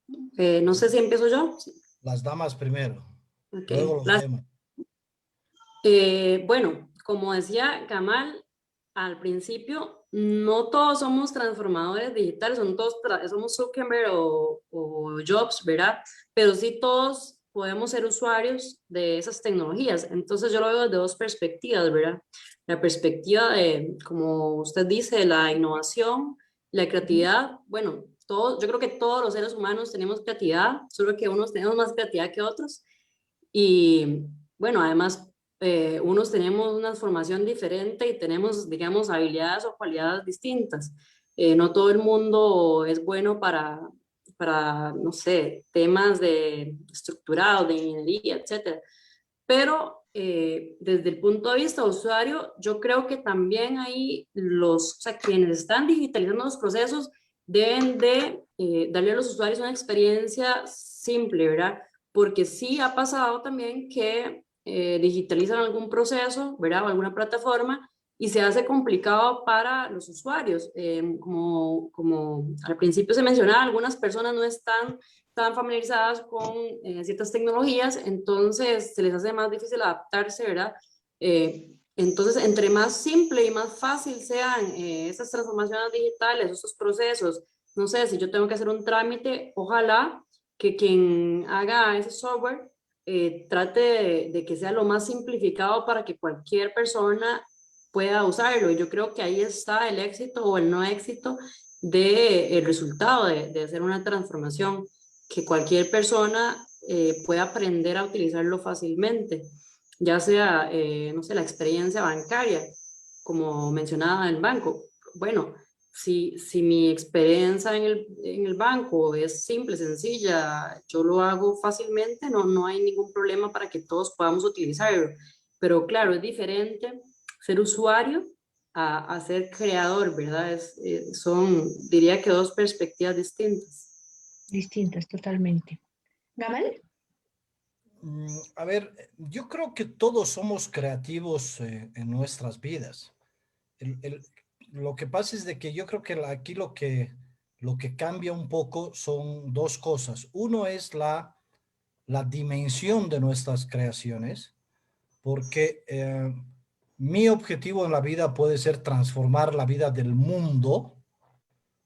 No sé si empiezo yo. Las damas primero, Okay. luego los demás. Bueno, como decía Gamal al principio, no todos somos transformadores digitales, somos Zuckerberg o Jobs, ¿verdad? Pero sí todos podemos ser usuarios de esas tecnologías. Entonces yo lo veo desde dos perspectivas, ¿verdad? La perspectiva de, como usted dice, la innovación, la creatividad. Bueno, yo creo que todos los seres humanos tenemos creatividad, solo que unos tenemos más creatividad que otros. Y bueno, además, unos tenemos una formación diferente y tenemos, digamos, habilidades o cualidades distintas. No todo el mundo es bueno para, no sé, temas de estructurado, de ingeniería, etcétera. Pero desde el punto de vista usuario, yo creo que también ahí o sea, quienes están digitalizando los procesos deben de darle a los usuarios una experiencia simple, ¿verdad? Porque sí ha pasado también que digitalizan algún proceso, ¿verdad? O alguna plataforma y se hace complicado para los usuarios. Como al principio se mencionaba, algunas personas no están tan familiarizadas con ciertas tecnologías, entonces se les hace más difícil adaptarse, ¿verdad? Entonces, entre más simple y más fácil sean esas transformaciones digitales, esos procesos, no sé, si yo tengo que hacer un trámite, ojalá que quien haga ese software trate de que sea lo más simplificado para que cualquier persona pueda usarlo. Y yo creo que ahí está el éxito o el no éxito del resultado de hacer una transformación, que cualquier persona pueda aprender a utilizarlo fácilmente, ya sea, no sé, la experiencia bancaria, como mencionaba en el banco. Bueno, si mi experiencia en el banco es simple, sencilla, yo lo hago fácilmente, no hay ningún problema para que todos podamos utilizarlo. Pero claro, es diferente ser usuario a ser creador, ¿verdad? Son, diría que dos perspectivas distintas. Distintas totalmente. Gamal. A ver, yo creo que todos somos creativos en nuestras vidas. El- el- lo que pasa es de que yo creo que aquí lo que cambia un poco son dos cosas. Uno es la dimensión de nuestras creaciones, porque mi objetivo en la vida puede ser transformar la vida del mundo,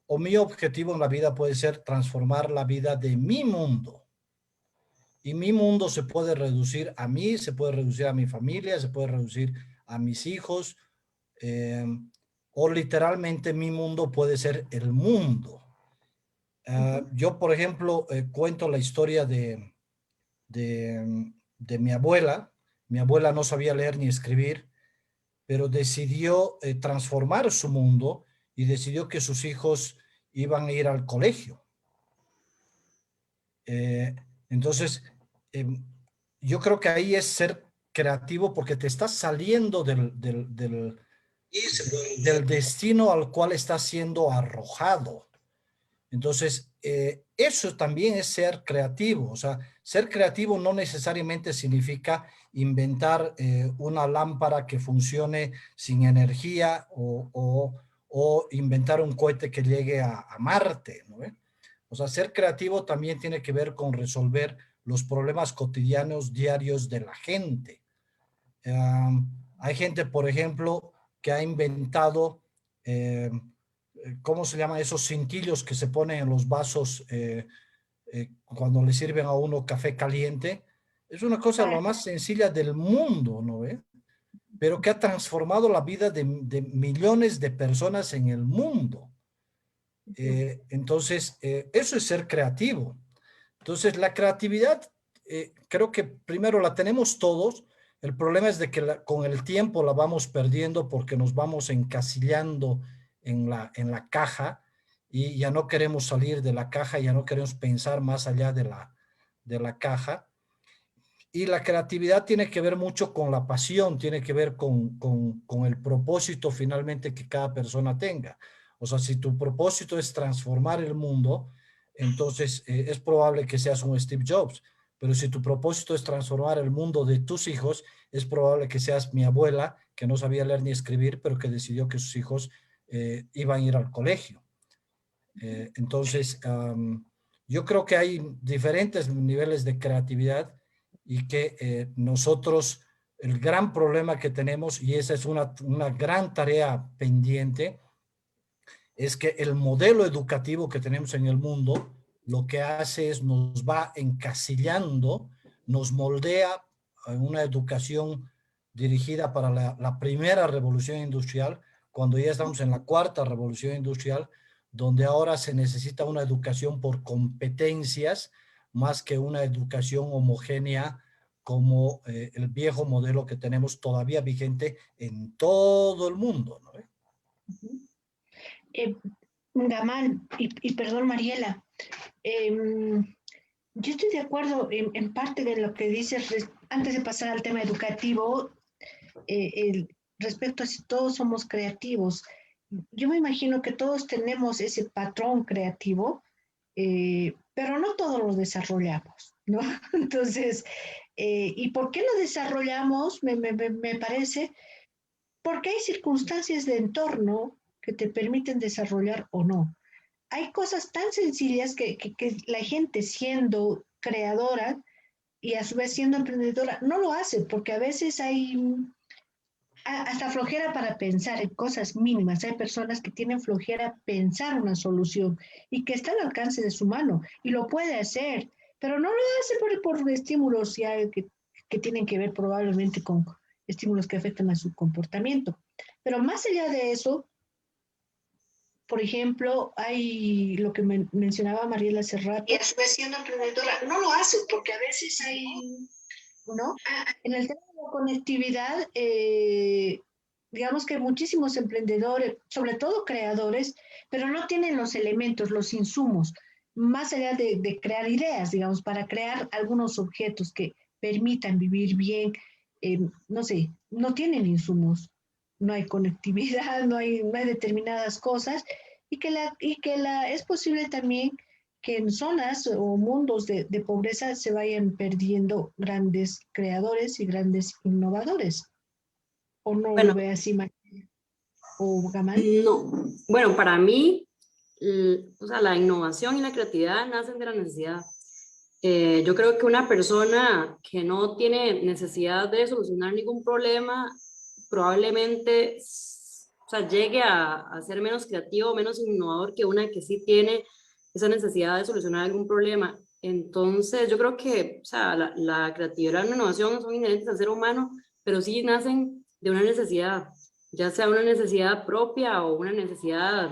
o mi objetivo en la vida puede ser transformar la vida de mi mundo. Y mi mundo se puede reducir a mí, se puede reducir a mi familia, se puede reducir a mis hijos, eh, o literalmente mi mundo puede ser el mundo. Yo, por ejemplo, cuento la historia de mi abuela. Mi abuela no sabía leer ni escribir, pero decidió transformar su mundo y decidió que sus hijos iban a ir al colegio. Eh, entonces, eh, yo creo que ahí es ser creativo porque te estás saliendo del destino al cual estás siendo arrojado. Entonces, eso también es ser creativo. O sea, ser creativo no necesariamente significa inventar una lámpara que funcione sin energía o inventar un cohete que llegue a Marte, ¿no? O sea, ser creativo también tiene que ver con resolver los problemas cotidianos, diarios de la gente. Hay gente, por ejemplo, que ha inventado, ¿cómo se llama? Esos cintillos que se ponen en los vasos cuando le sirven a uno café caliente. Es una cosa lo más sencilla del mundo, ¿no ve? Pero que ha transformado la vida de millones de personas en el mundo. Entonces, eso es ser creativo. Entonces, la creatividad, creo que primero la tenemos todos. El problema es de que con el tiempo la vamos perdiendo porque nos vamos encasillando en la caja y ya no queremos salir de la caja, ya no queremos pensar más allá de la caja. Y la creatividad tiene que ver mucho con la pasión, tiene que ver con el propósito finalmente que cada persona tenga. O sea, si tu propósito es transformar el mundo, entonces es probable que seas un Steve Jobs. Pero si tu propósito es transformar el mundo de tus hijos, es probable que seas mi abuela, que no sabía leer ni escribir, pero que decidió que sus hijos iban a ir al colegio. Entonces, yo creo que hay diferentes niveles de creatividad y que nosotros, el gran problema que tenemos, y esa es una gran tarea pendiente, es que el modelo educativo que tenemos en el mundo lo que hace es nos va encasillando, nos moldea en una educación dirigida para la primera revolución industrial, cuando ya estamos en la cuarta revolución industrial, donde ahora se necesita una educación por competencias más que una educación homogénea como el viejo modelo que tenemos todavía vigente en todo el mundo, ¿no? Gamal, y perdón, Mariela, yo estoy de acuerdo en parte de lo que dices antes de pasar al tema educativo, respecto a si todos somos creativos. Yo me imagino que todos tenemos ese patrón creativo, pero no todos lo desarrollamos, ¿no? Entonces, ¿y por qué lo desarrollamos? Me parece, porque hay circunstancias de entorno que te permiten desarrollar o no. Hay cosas tan sencillas que la gente siendo creadora y a su vez siendo emprendedora no lo hace, porque a veces hay hasta flojera para pensar en cosas mínimas. Hay personas que tienen flojera pensar una solución y que está al alcance de su mano y lo puede hacer, pero no lo hace por estímulos ya que tienen que ver probablemente con estímulos que afectan a su comportamiento. Pero más allá de eso, por ejemplo, hay lo que mencionaba Mariela hace rato. Y a su vez siendo emprendedora no lo hace porque a veces hay, ¿no? En el tema de la conectividad, digamos que hay muchísimos emprendedores, sobre todo creadores, pero no tienen los elementos, los insumos, más allá de crear ideas, digamos, para crear algunos objetos que permitan vivir bien, no sé, no tienen insumos, no hay conectividad, no hay determinadas cosas, es posible también que en zonas o mundos de pobreza se vayan perdiendo grandes creadores y grandes innovadores. ¿O no Bueno, lo ve así, María o Gamal? no. Bueno, para mí, o sea, la innovación y la creatividad nacen de la necesidad. Yo creo que una persona que no tiene necesidad de solucionar ningún problema, probablemente, o sea, llegue a ser menos creativo, menos innovador que una que sí tiene esa necesidad de solucionar algún problema. Entonces, yo creo que, o sea, la creatividad y la innovación son inherentes al ser humano, pero sí nacen de una necesidad, ya sea una necesidad propia o una necesidad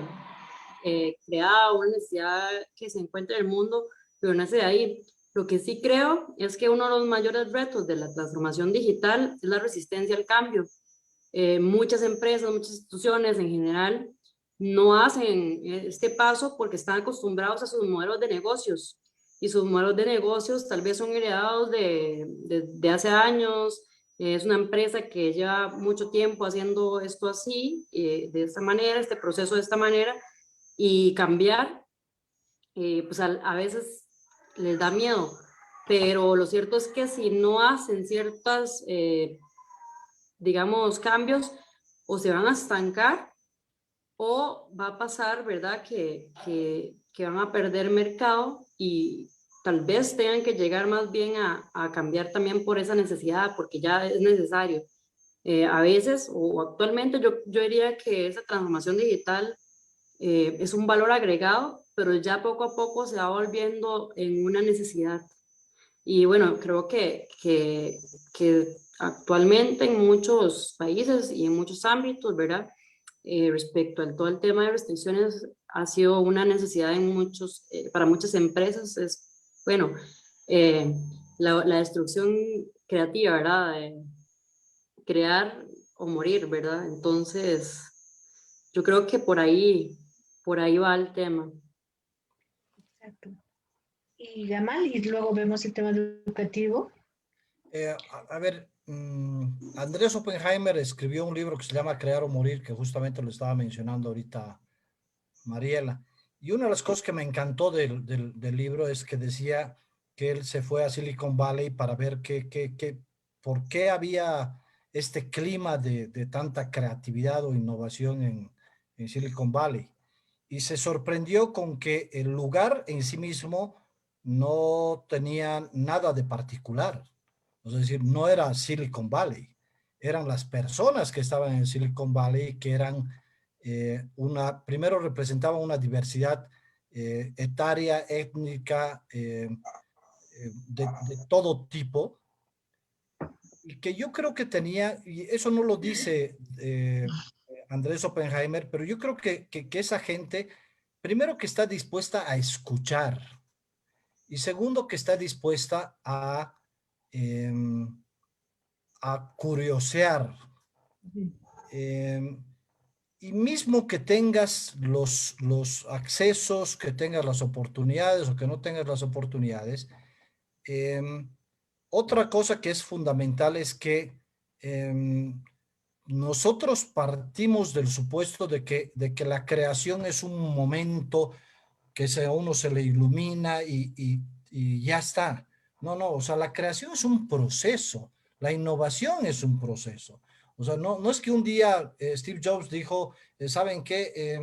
creada, una necesidad que se encuentra en el mundo, pero nace de ahí. Lo que sí creo es que uno de los mayores retos de la transformación digital es la resistencia al cambio. Muchas empresas, muchas instituciones en general no hacen este paso porque están acostumbrados a sus modelos de negocios y sus modelos de negocios tal vez son heredados de hace años. Es una empresa que lleva mucho tiempo haciendo esto así, de esta manera, este proceso de esta manera, y cambiar, pues a veces les da miedo, pero lo cierto es que si no hacen ciertas, digamos, cambios, o se van a estancar o va a pasar, ¿verdad? Que van a perder mercado y tal vez tengan que llegar más bien a cambiar también por esa necesidad, porque ya es necesario. A veces o actualmente yo diría que esa transformación digital es un valor agregado, pero ya poco a poco se va volviendo en una necesidad. Y bueno, creo que actualmente en muchos países y en muchos ámbitos, ¿verdad? Respecto al todo el tema de restricciones, ha sido una necesidad en muchos, para muchas empresas. Es, bueno, eh, la destrucción creativa, ¿verdad? De crear o morir, ¿verdad? Entonces, yo creo que por ahí va el tema. Exacto. Y Gamal, y luego vemos el tema educativo. A ver, Andrés Oppenheimer escribió un libro que se llama Crear o Morir, que justamente lo estaba mencionando ahorita Mariela. Y una de las cosas que me encantó del libro es que decía que él se fue a Silicon Valley para ver por qué había este clima de tanta creatividad o innovación en Silicon Valley. Y se sorprendió con que el lugar en sí mismo no tenía nada de particular. Es decir, no era Silicon Valley, eran las personas que estaban en Silicon Valley que eran primero representaban una diversidad etaria, étnica, de todo tipo, y que yo creo que tenía, y eso no lo dice Andrés Oppenheimer, pero yo creo que esa gente, primero que está dispuesta a escuchar, y segundo que está dispuesta a a curiosear. Y mismo que tengas los accesos, que tengas las oportunidades o que no tengas las oportunidades, otra cosa que es fundamental es que nosotros partimos del supuesto de que la creación es un momento que a uno se le ilumina y ya está. No, no, o sea, la creación es un proceso, la innovación es un proceso. O sea, no es que un día Steve Jobs dijo, ¿saben qué?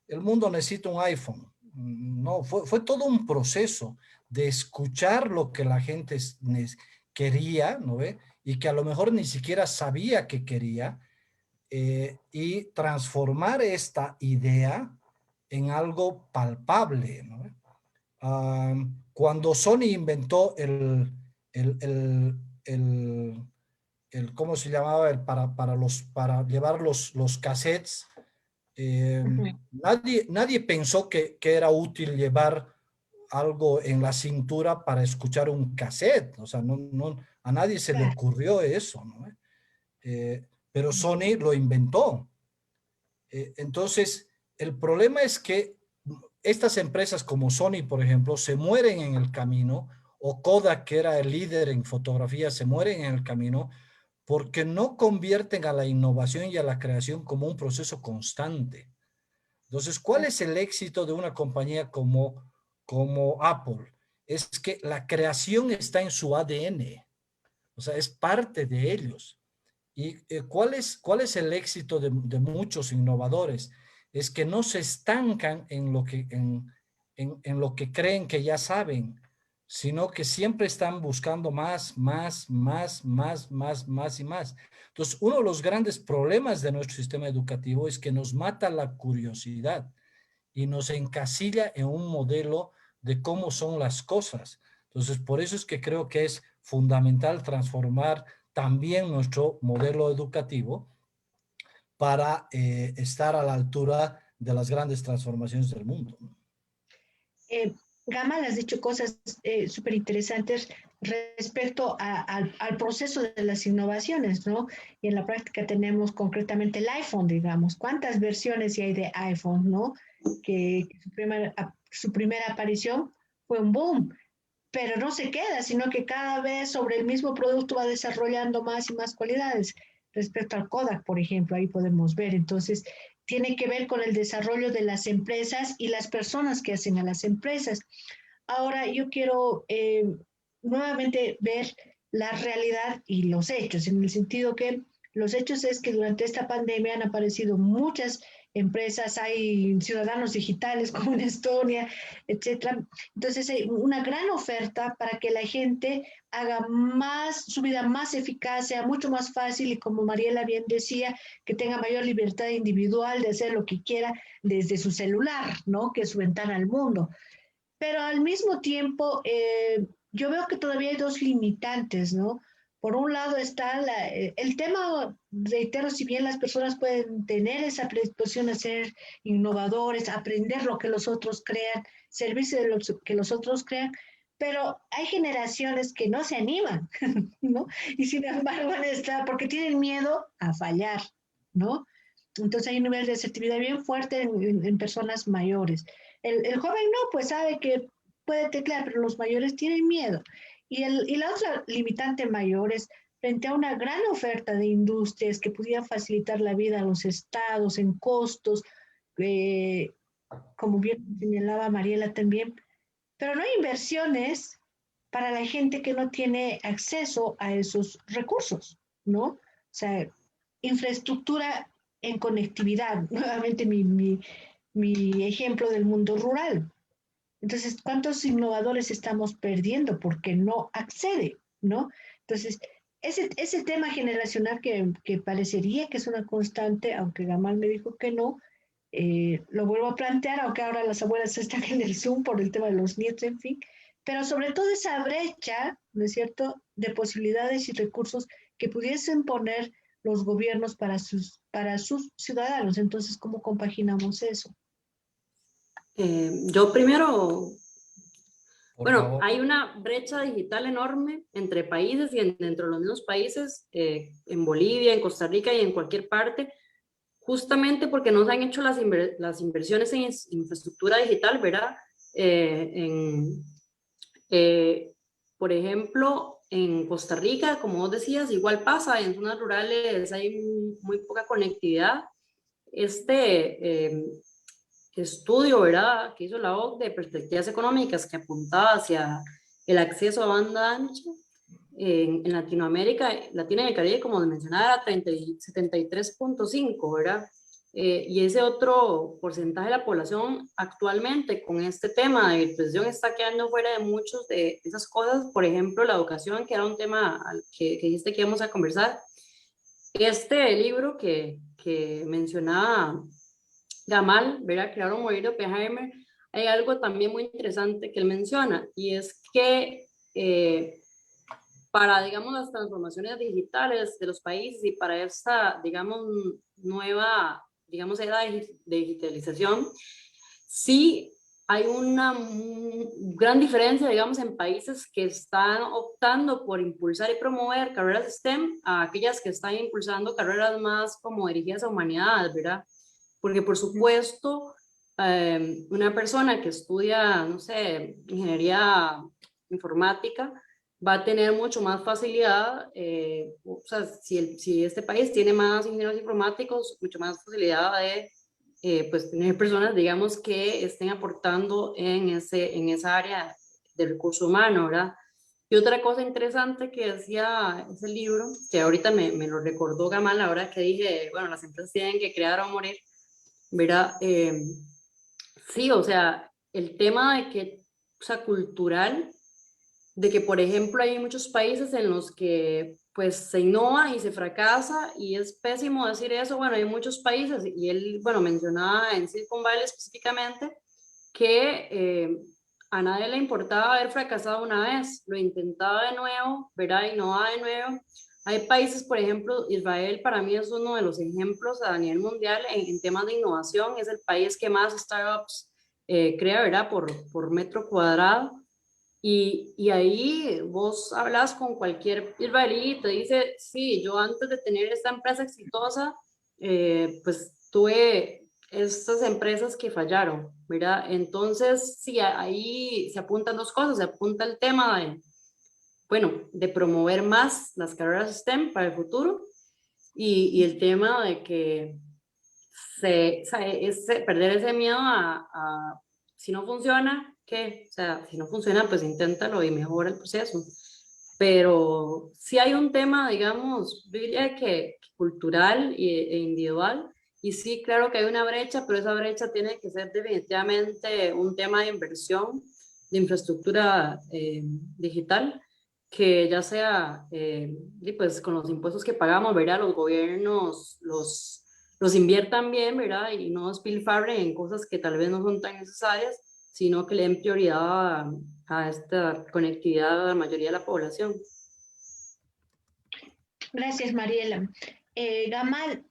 El mundo necesita un iPhone. No, fue todo un proceso de escuchar lo que la gente quería, ¿no ve? Y que a lo mejor ni siquiera sabía que quería, y transformar esta idea en algo palpable, ¿no? Cuando Sony inventó el, el, el, ¿cómo se llamaba? Para llevar los cassettes, nadie pensó que era útil llevar algo en la cintura para escuchar un cassette. O sea, a nadie se le ocurrió eso, ¿no? Pero Sony lo inventó. Entonces, el problema es que estas empresas como Sony, por ejemplo, se mueren en el camino, o Kodak, que era el líder en fotografía, se mueren en el camino porque no convierten a la innovación y a la creación como un proceso constante. Entonces, ¿cuál es el éxito de una compañía como Apple? Es que la creación está en su ADN, o sea, es parte de ellos. ¿Y cuál es el éxito de muchos innovadores? Es que no se estancan en lo que creen que ya saben, sino que siempre están buscando más, más, más, más, más, más y más. Entonces, uno de los grandes problemas de nuestro sistema educativo es que nos mata la curiosidad y nos encasilla en un modelo de cómo son las cosas. Entonces, por eso es que creo que es fundamental transformar también nuestro modelo educativo para estar a la altura de las grandes transformaciones del mundo. Gamal, has dicho cosas súper interesantes respecto al proceso de las innovaciones, ¿no? Y en la práctica tenemos concretamente el iPhone, digamos. ¿Cuántas versiones hay de iPhone, ¿no? Que su primera aparición fue un boom, pero no se queda, sino que cada vez sobre el mismo producto va desarrollando más y más cualidades. Respecto al Kodak, por ejemplo, ahí podemos ver. Entonces, tiene que ver con el desarrollo de las empresas y las personas que hacen a las empresas. Ahora, yo quiero nuevamente ver la realidad y los hechos, en el sentido que los hechos es que durante esta pandemia han aparecido muchas empresas, hay ciudadanos digitales como en Estonia, etcétera. Entonces hay una gran oferta para que la gente haga más, su vida más eficaz, sea mucho más fácil y como Mariela bien decía, que tenga mayor libertad individual de hacer lo que quiera desde su celular, ¿no? Que es su ventana al mundo. Pero al mismo tiempo, yo veo que todavía hay dos limitantes, ¿no? Por un lado está el tema, reitero, si bien las personas pueden tener esa predisposición a ser innovadores, aprender lo que los otros crean, servirse de lo que los otros crean, pero hay generaciones que no se animan, ¿no? Y sin embargo van a estar porque tienen miedo a fallar, ¿no? Entonces hay un nivel de asertividad bien fuerte en personas mayores. El joven no, pues sabe que puede teclear, pero los mayores tienen miedo. Y la otra limitante mayor es frente a una gran oferta de industrias que pudieran facilitar la vida a los estados en costos, eh, como bien señalaba Mariela también, pero no hay inversiones para la gente que no tiene acceso a esos recursos, ¿no? O sea, infraestructura en conectividad, nuevamente mi ejemplo del mundo rural. Entonces, ¿cuántos innovadores estamos perdiendo porque no accede, ¿no? Entonces, ese tema generacional que parecería que es una constante, aunque Gamal me dijo que no, lo vuelvo a plantear, aunque ahora las abuelas están en el Zoom por el tema de los nietos, en fin, pero sobre todo esa brecha, ¿no es cierto?, de posibilidades y recursos que pudiesen poner los gobiernos para sus ciudadanos. Entonces, ¿cómo compaginamos eso? Yo primero Por Bueno, favor. hay una brecha digital enorme entre países y dentro de los mismos países, en Bolivia, en Costa Rica y en cualquier parte, justamente porque no se han hecho las inversiones en infraestructura digital, ¿verdad? En, por ejemplo, en Costa Rica, como vos decías, igual pasa, en zonas rurales hay muy poca conectividad. Estudio, ¿verdad?, que hizo la OCDE de perspectivas económicas que apuntaba hacia el acceso a banda ancha en Latinoamérica, Latina y el Caribe, como mencionaba, era 73.5, ¿verdad? Y ese otro porcentaje de la población actualmente con este tema de virtualización está quedando fuera de muchas de esas cosas, por ejemplo, la educación, que era un tema que dijiste que íbamos a conversar. Este libro que mencionaba Gamal, ¿verdad? Crear un modelo de Oppenheimer, hay algo también muy interesante que él menciona, y es que para, digamos, las transformaciones digitales de los países y para esta, digamos, nueva, digamos, era de digitalización, sí hay una gran diferencia, digamos, en países que están optando por impulsar y promover carreras STEM a aquellas que están impulsando carreras más como dirigidas a humanidades, ¿verdad? Porque, por supuesto, una persona que estudia, no sé, ingeniería informática, va a tener mucho más facilidad, o sea, si este país tiene más ingenieros informáticos, mucho más facilidad de pues tener personas, digamos, que estén aportando en esa área de recurso humano, ¿verdad? Y otra cosa interesante que decía ese libro, que ahorita me lo recordó Gamal, ahora que dije, bueno, las empresas tienen que crear o morir, ¿verdad? Sí, o sea, el tema de que, o sea, cultural, de que, por ejemplo, hay muchos países en los que pues se innova y se fracasa y es pésimo decir eso. Bueno, hay muchos países y él, bueno, mencionaba en Silicon Valley específicamente que a nadie le importaba haber fracasado una vez, lo intentaba de nuevo, ¿verdad? Innovaba de nuevo. Hay países, por ejemplo, Israel para mí es uno de los ejemplos a nivel mundial en temas de innovación, es el país que más startups crea, ¿verdad? Por metro cuadrado. Y ahí vos hablas con cualquier israelí y te dice, sí, yo antes de tener esta empresa exitosa, pues tuve estas empresas que fallaron, ¿verdad? Entonces, sí, ahí se apuntan dos cosas, se apunta el tema de, bueno, de promover más las carreras STEM para el futuro y el tema de que o sea, perder ese miedo si no funciona, ¿qué? O sea, si no funciona, pues inténtalo y mejora el proceso. Pero sí hay un tema, digamos, yo diría que cultural e individual, y sí, claro que hay una brecha, pero esa brecha tiene que ser definitivamente un tema de inversión, de infraestructura digital, que ya sea, y pues con los impuestos que pagamos, ¿verdad? Los gobiernos los inviertan bien, ¿verdad? Y no despilfarren en cosas que tal vez no son tan necesarias, sino que le den prioridad a esta conectividad a la mayoría de la población. Gracias, Mariela. Gamal,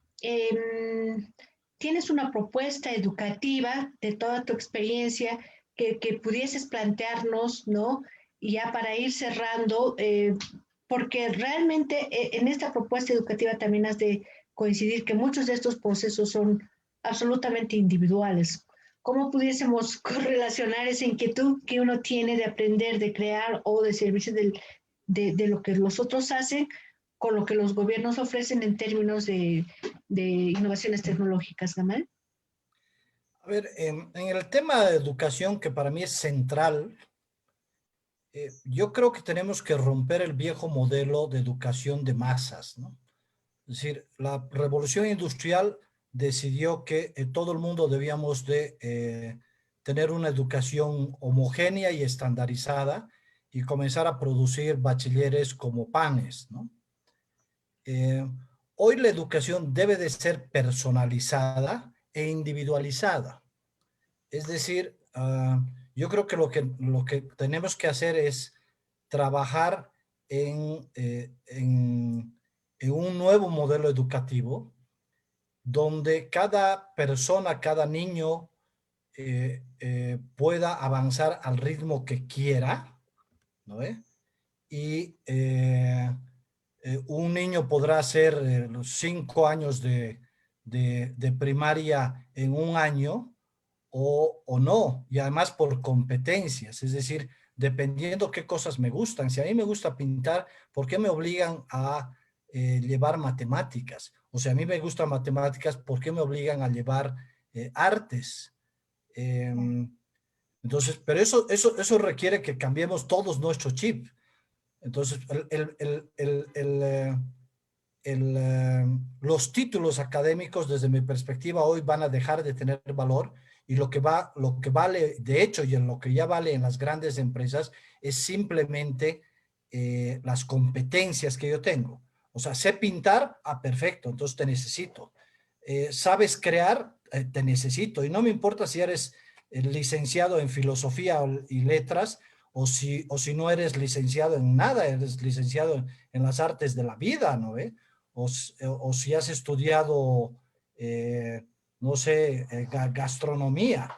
¿tienes una propuesta educativa de toda tu experiencia que pudieses plantearnos, ¿no? Y ya para ir cerrando, porque realmente en esta propuesta educativa también has de coincidir que muchos de estos procesos son absolutamente individuales. ¿Cómo pudiésemos correlacionar esa inquietud que uno tiene de aprender, de crear o de servirse de lo que los otros hacen con lo que los gobiernos ofrecen en términos de innovaciones tecnológicas, Gamal? A ver, en el tema de educación, que para mí es central, yo creo que tenemos que romper el viejo modelo de educación de masas, ¿no? Es decir, la revolución industrial decidió que todo el mundo debíamos de tener una educación homogénea y estandarizada y comenzar a producir bachilleres como panes, ¿no? Eh, Hoy la educación debe de ser personalizada e individualizada. Es decir, yo creo que lo que tenemos que hacer es trabajar en un nuevo modelo educativo donde cada persona, cada niño pueda avanzar al ritmo que quiera, ¿no ve? Y un niño podrá hacer los 5 años de primaria en un año o no, y además por competencias, es decir, dependiendo qué cosas me gustan. Si a mí me gusta pintar, ¿por qué me obligan a llevar matemáticas? O sea, a mí me gustan matemáticas, ¿por qué me obligan a llevar artes? Entonces, pero eso requiere que cambiemos todos nuestro chip. Entonces, los títulos académicos, desde mi perspectiva, hoy van a dejar de tener valor, y lo que vale, de hecho, y en lo que ya vale en las grandes empresas, es simplemente las competencias que yo tengo. O sea, sé pintar, perfecto, entonces te necesito. Sabes crear, te necesito. Y no me importa si eres licenciado en filosofía y letras, o si no eres licenciado en nada, eres licenciado en las artes de la vida, ¿no ve? O si has estudiado, no sé, gastronomía.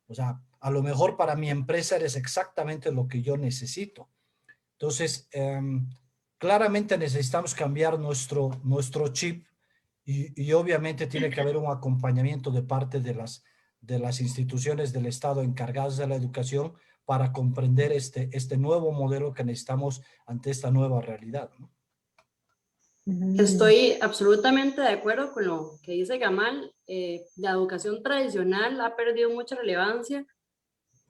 O sea, a lo mejor para mi empresa eres exactamente lo que yo necesito. Entonces, claramente necesitamos cambiar nuestro chip, y obviamente tiene que haber un acompañamiento de parte de las instituciones del Estado encargadas de la educación para comprender este nuevo modelo que necesitamos ante esta nueva realidad, ¿no? Estoy absolutamente de acuerdo con lo que dice Gamal. La educación tradicional ha perdido mucha relevancia,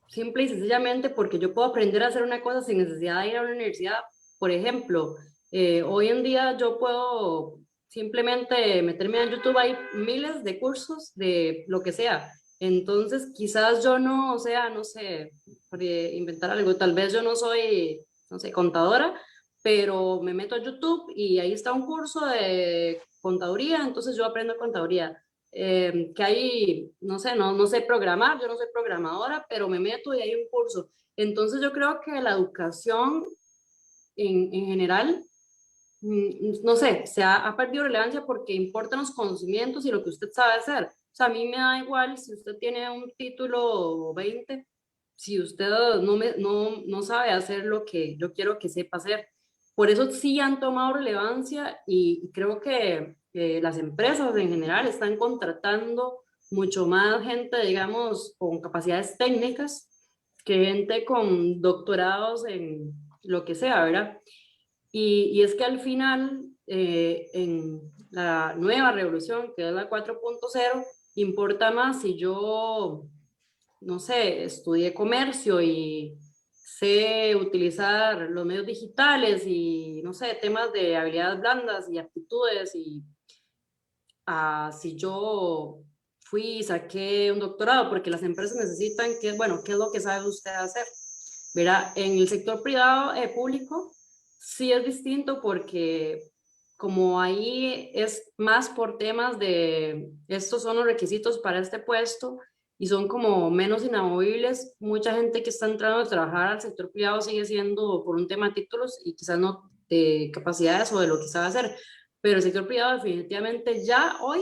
simple y sencillamente porque yo puedo aprender a hacer una cosa sin necesidad de ir a una universidad. Por ejemplo, hoy en día yo puedo simplemente meterme en YouTube, hay miles de cursos de lo que sea. Entonces, quizás yo no, o sea, no sé, por inventar algo, tal vez yo no soy, no sé, contadora, pero me meto a YouTube y ahí está un curso de contaduría, entonces yo aprendo contaduría. Que hay, no sé, no sé programar, yo no soy programadora, pero me meto y hay un curso. Entonces yo creo que la educación en general, no sé, ha perdido relevancia porque importan los conocimientos y lo que usted sabe hacer. O sea, a mí me da igual si usted tiene un título 20, si usted no sabe hacer lo que yo quiero que sepa hacer. Por eso sí han tomado relevancia y creo que las empresas en general están contratando mucho más gente, digamos, con capacidades técnicas que gente con doctorados en lo que sea, ¿verdad? Y es que al final, en la nueva revolución, que es la 4.0, importa más si yo, no sé, estudié comercio y sé utilizar los medios digitales y, no sé, temas de habilidades blandas y aptitudes, y si yo fui y saqué un doctorado, porque las empresas necesitan que, bueno, ¿qué es lo que sabe usted hacer? Verá, en el sector privado, público, sí es distinto porque como ahí es más por temas de estos son los requisitos para este puesto y son como menos inamovibles, mucha gente que está entrando a trabajar al sector privado sigue siendo por un tema de títulos y quizás no de capacidades o de lo que sabe hacer, pero el sector privado definitivamente ya hoy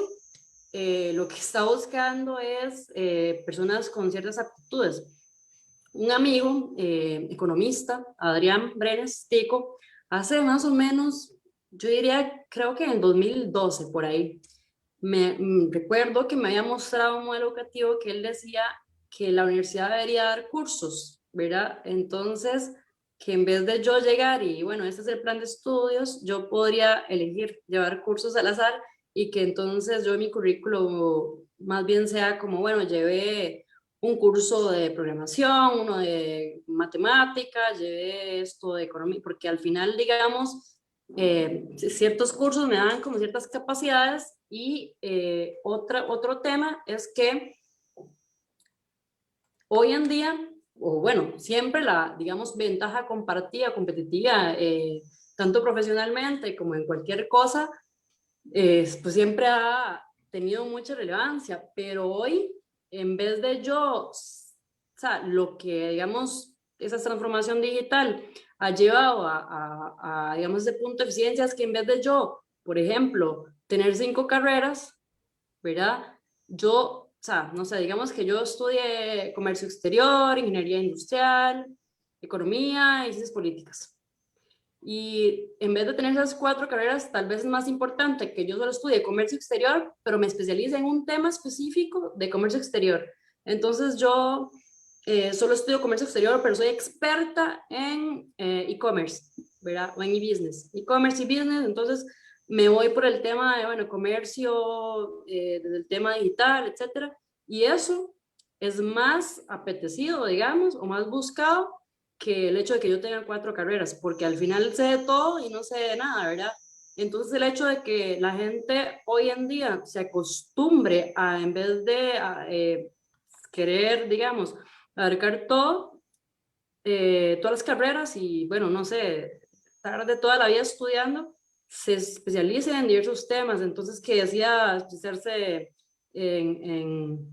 lo que está buscando es personas con ciertas aptitudes. Un amigo economista, Adrián Brenes Tico, hace más o menos, yo diría, creo que en 2012 por ahí, recuerdo que me había mostrado un modelo educativo que él decía que la universidad debería dar cursos, ¿verdad? Entonces, que en vez de yo llegar y, bueno, este es el plan de estudios, yo podría elegir llevar cursos al azar y que entonces yo en mi currículo más bien sea como, bueno, llevé un curso de programación, uno de matemáticas, llevé esto de economía, porque al final, digamos, ciertos cursos me dan como ciertas capacidades y otro tema es que hoy en día, o bueno, siempre la, digamos, ventaja compartida, competitiva, tanto profesionalmente como en cualquier cosa, pues siempre ha tenido mucha relevancia, pero hoy, en vez de yo, o sea, lo que, digamos, esa transformación digital ha llevado digamos, ese punto de eficiencia es que en vez de yo, por ejemplo, tener 5 carreras, ¿verdad? Yo sea, no sé, digamos que yo estudié comercio exterior, ingeniería industrial, economía y ciencias políticas. Y en vez de tener esas 4 carreras, tal vez es más importante que yo solo estudie comercio exterior, pero me especialice en un tema específico de comercio exterior. Entonces yo solo estudio comercio exterior, pero soy experta en e-commerce, ¿verdad? O en e-business. E-commerce y business, entonces me voy por el tema de, bueno, comercio, desde el tema digital, etcétera. Y eso es más apetecido, digamos, o más buscado que el hecho de que yo tenga 4 carreras, porque al final sé de todo y no sé de nada, ¿verdad? Entonces el hecho de que la gente hoy en día se acostumbre a, en vez de querer, digamos, abarcar todo, todas las carreras y, bueno, no sé, estar de toda la vida estudiando, se especializa en diversos temas. Entonces, que decía especializarse en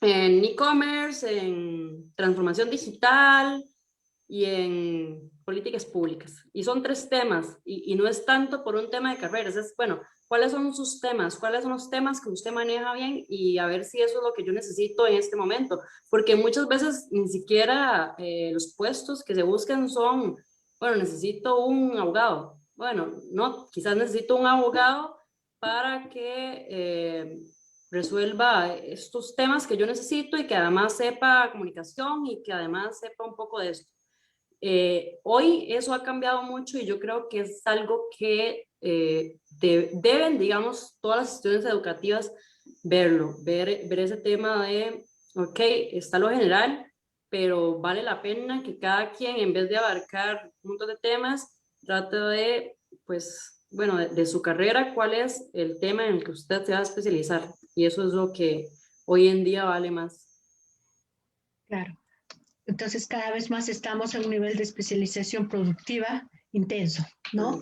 e-commerce, en transformación digital y en políticas públicas. Y son 3 temas, y no es tanto por un tema de carreras, es, bueno, ¿cuáles son sus temas? ¿Cuáles son los temas que usted maneja bien? Y a ver si eso es lo que yo necesito en este momento. Porque muchas veces ni siquiera los puestos que se buscan son, bueno, necesito un abogado. Bueno, no, quizás necesito un abogado para que resuelva estos temas que yo necesito y que además sepa comunicación y que además sepa un poco de esto. Hoy eso ha cambiado mucho y yo creo que es algo que deben, digamos, todas las instituciones educativas verlo, ver ese tema de, ok, está lo general, pero vale la pena que cada quien, en vez de abarcar un montón de temas, trate de, pues, bueno, de su carrera, cuál es el tema en el que usted se va a especializar. Y eso es lo que hoy en día vale más. Claro. Entonces, cada vez más estamos en un nivel de especialización productiva intenso, ¿no?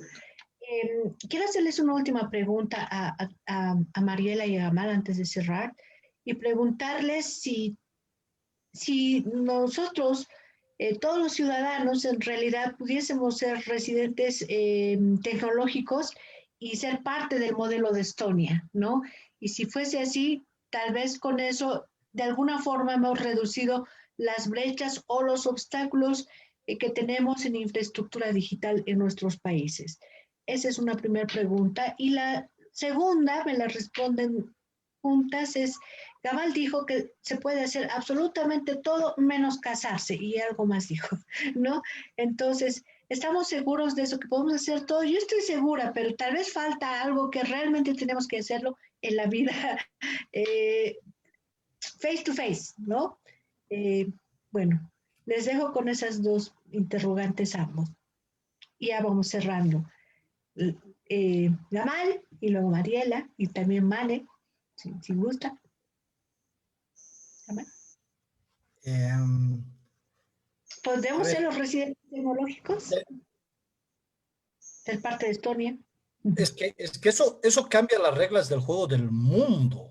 Quiero hacerles una última pregunta a Mariela y a Gamal antes de cerrar y preguntarles si nosotros, todos los ciudadanos, en realidad pudiésemos ser residentes tecnológicos y ser parte del modelo de Estonia, ¿no? Y si fuese así, tal vez con eso, de alguna forma, hemos reducido las brechas o los obstáculos que tenemos en infraestructura digital en nuestros países. Esa es una primera pregunta. Y la segunda, me la responden juntas, es, Gamal dijo que se puede hacer absolutamente todo menos casarse y algo más dijo, ¿no? Entonces, ¿estamos seguros de eso, que podemos hacer todo? Yo estoy segura, pero tal vez falta algo que realmente tenemos que hacerlo en la vida face to face, ¿no? Bueno, les dejo con esas 2 interrogantes ambos. Y ya vamos cerrando. Gamal y luego Mariela y también Mane, si gusta. Gamal. ¿Podemos ser los residentes tecnológicos del parte de Estonia? Es que eso cambia las reglas del juego del mundo,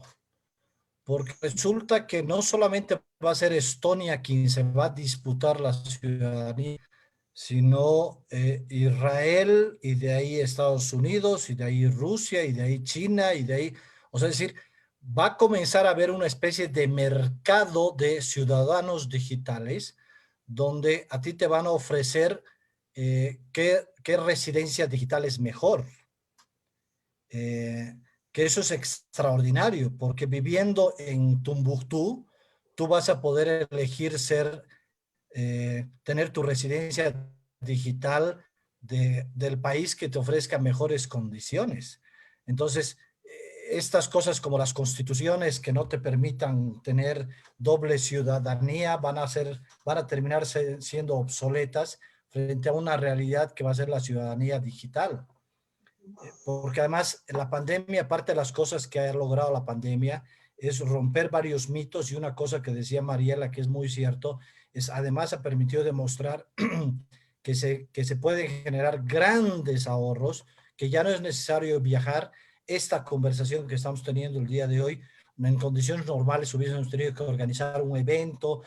porque resulta que no solamente va a ser Estonia quien se va a disputar la ciudadanía, sino Israel y de ahí Estados Unidos y de ahí Rusia y de ahí China y de ahí, o sea, es decir, va a comenzar a haber una especie de mercado de ciudadanos digitales donde a ti te van a ofrecer qué residencia digital es mejor. Que eso es extraordinario, porque viviendo en Tombuctú, tú vas a poder elegir tener tu residencia digital del país que te ofrezca mejores condiciones. Entonces, estas cosas como las constituciones que no te permitan tener doble ciudadanía van a terminar siendo obsoletas frente a una realidad que va a ser la ciudadanía digital. Porque además la pandemia, aparte de las cosas que ha logrado la pandemia, es romper varios mitos, y una cosa que decía Mariela que es muy cierto, es además ha permitido demostrar que se pueden generar grandes ahorros, que ya no es necesario viajar. Esta conversación que estamos teniendo el día de hoy, en condiciones normales hubiésemos tenido que organizar un evento,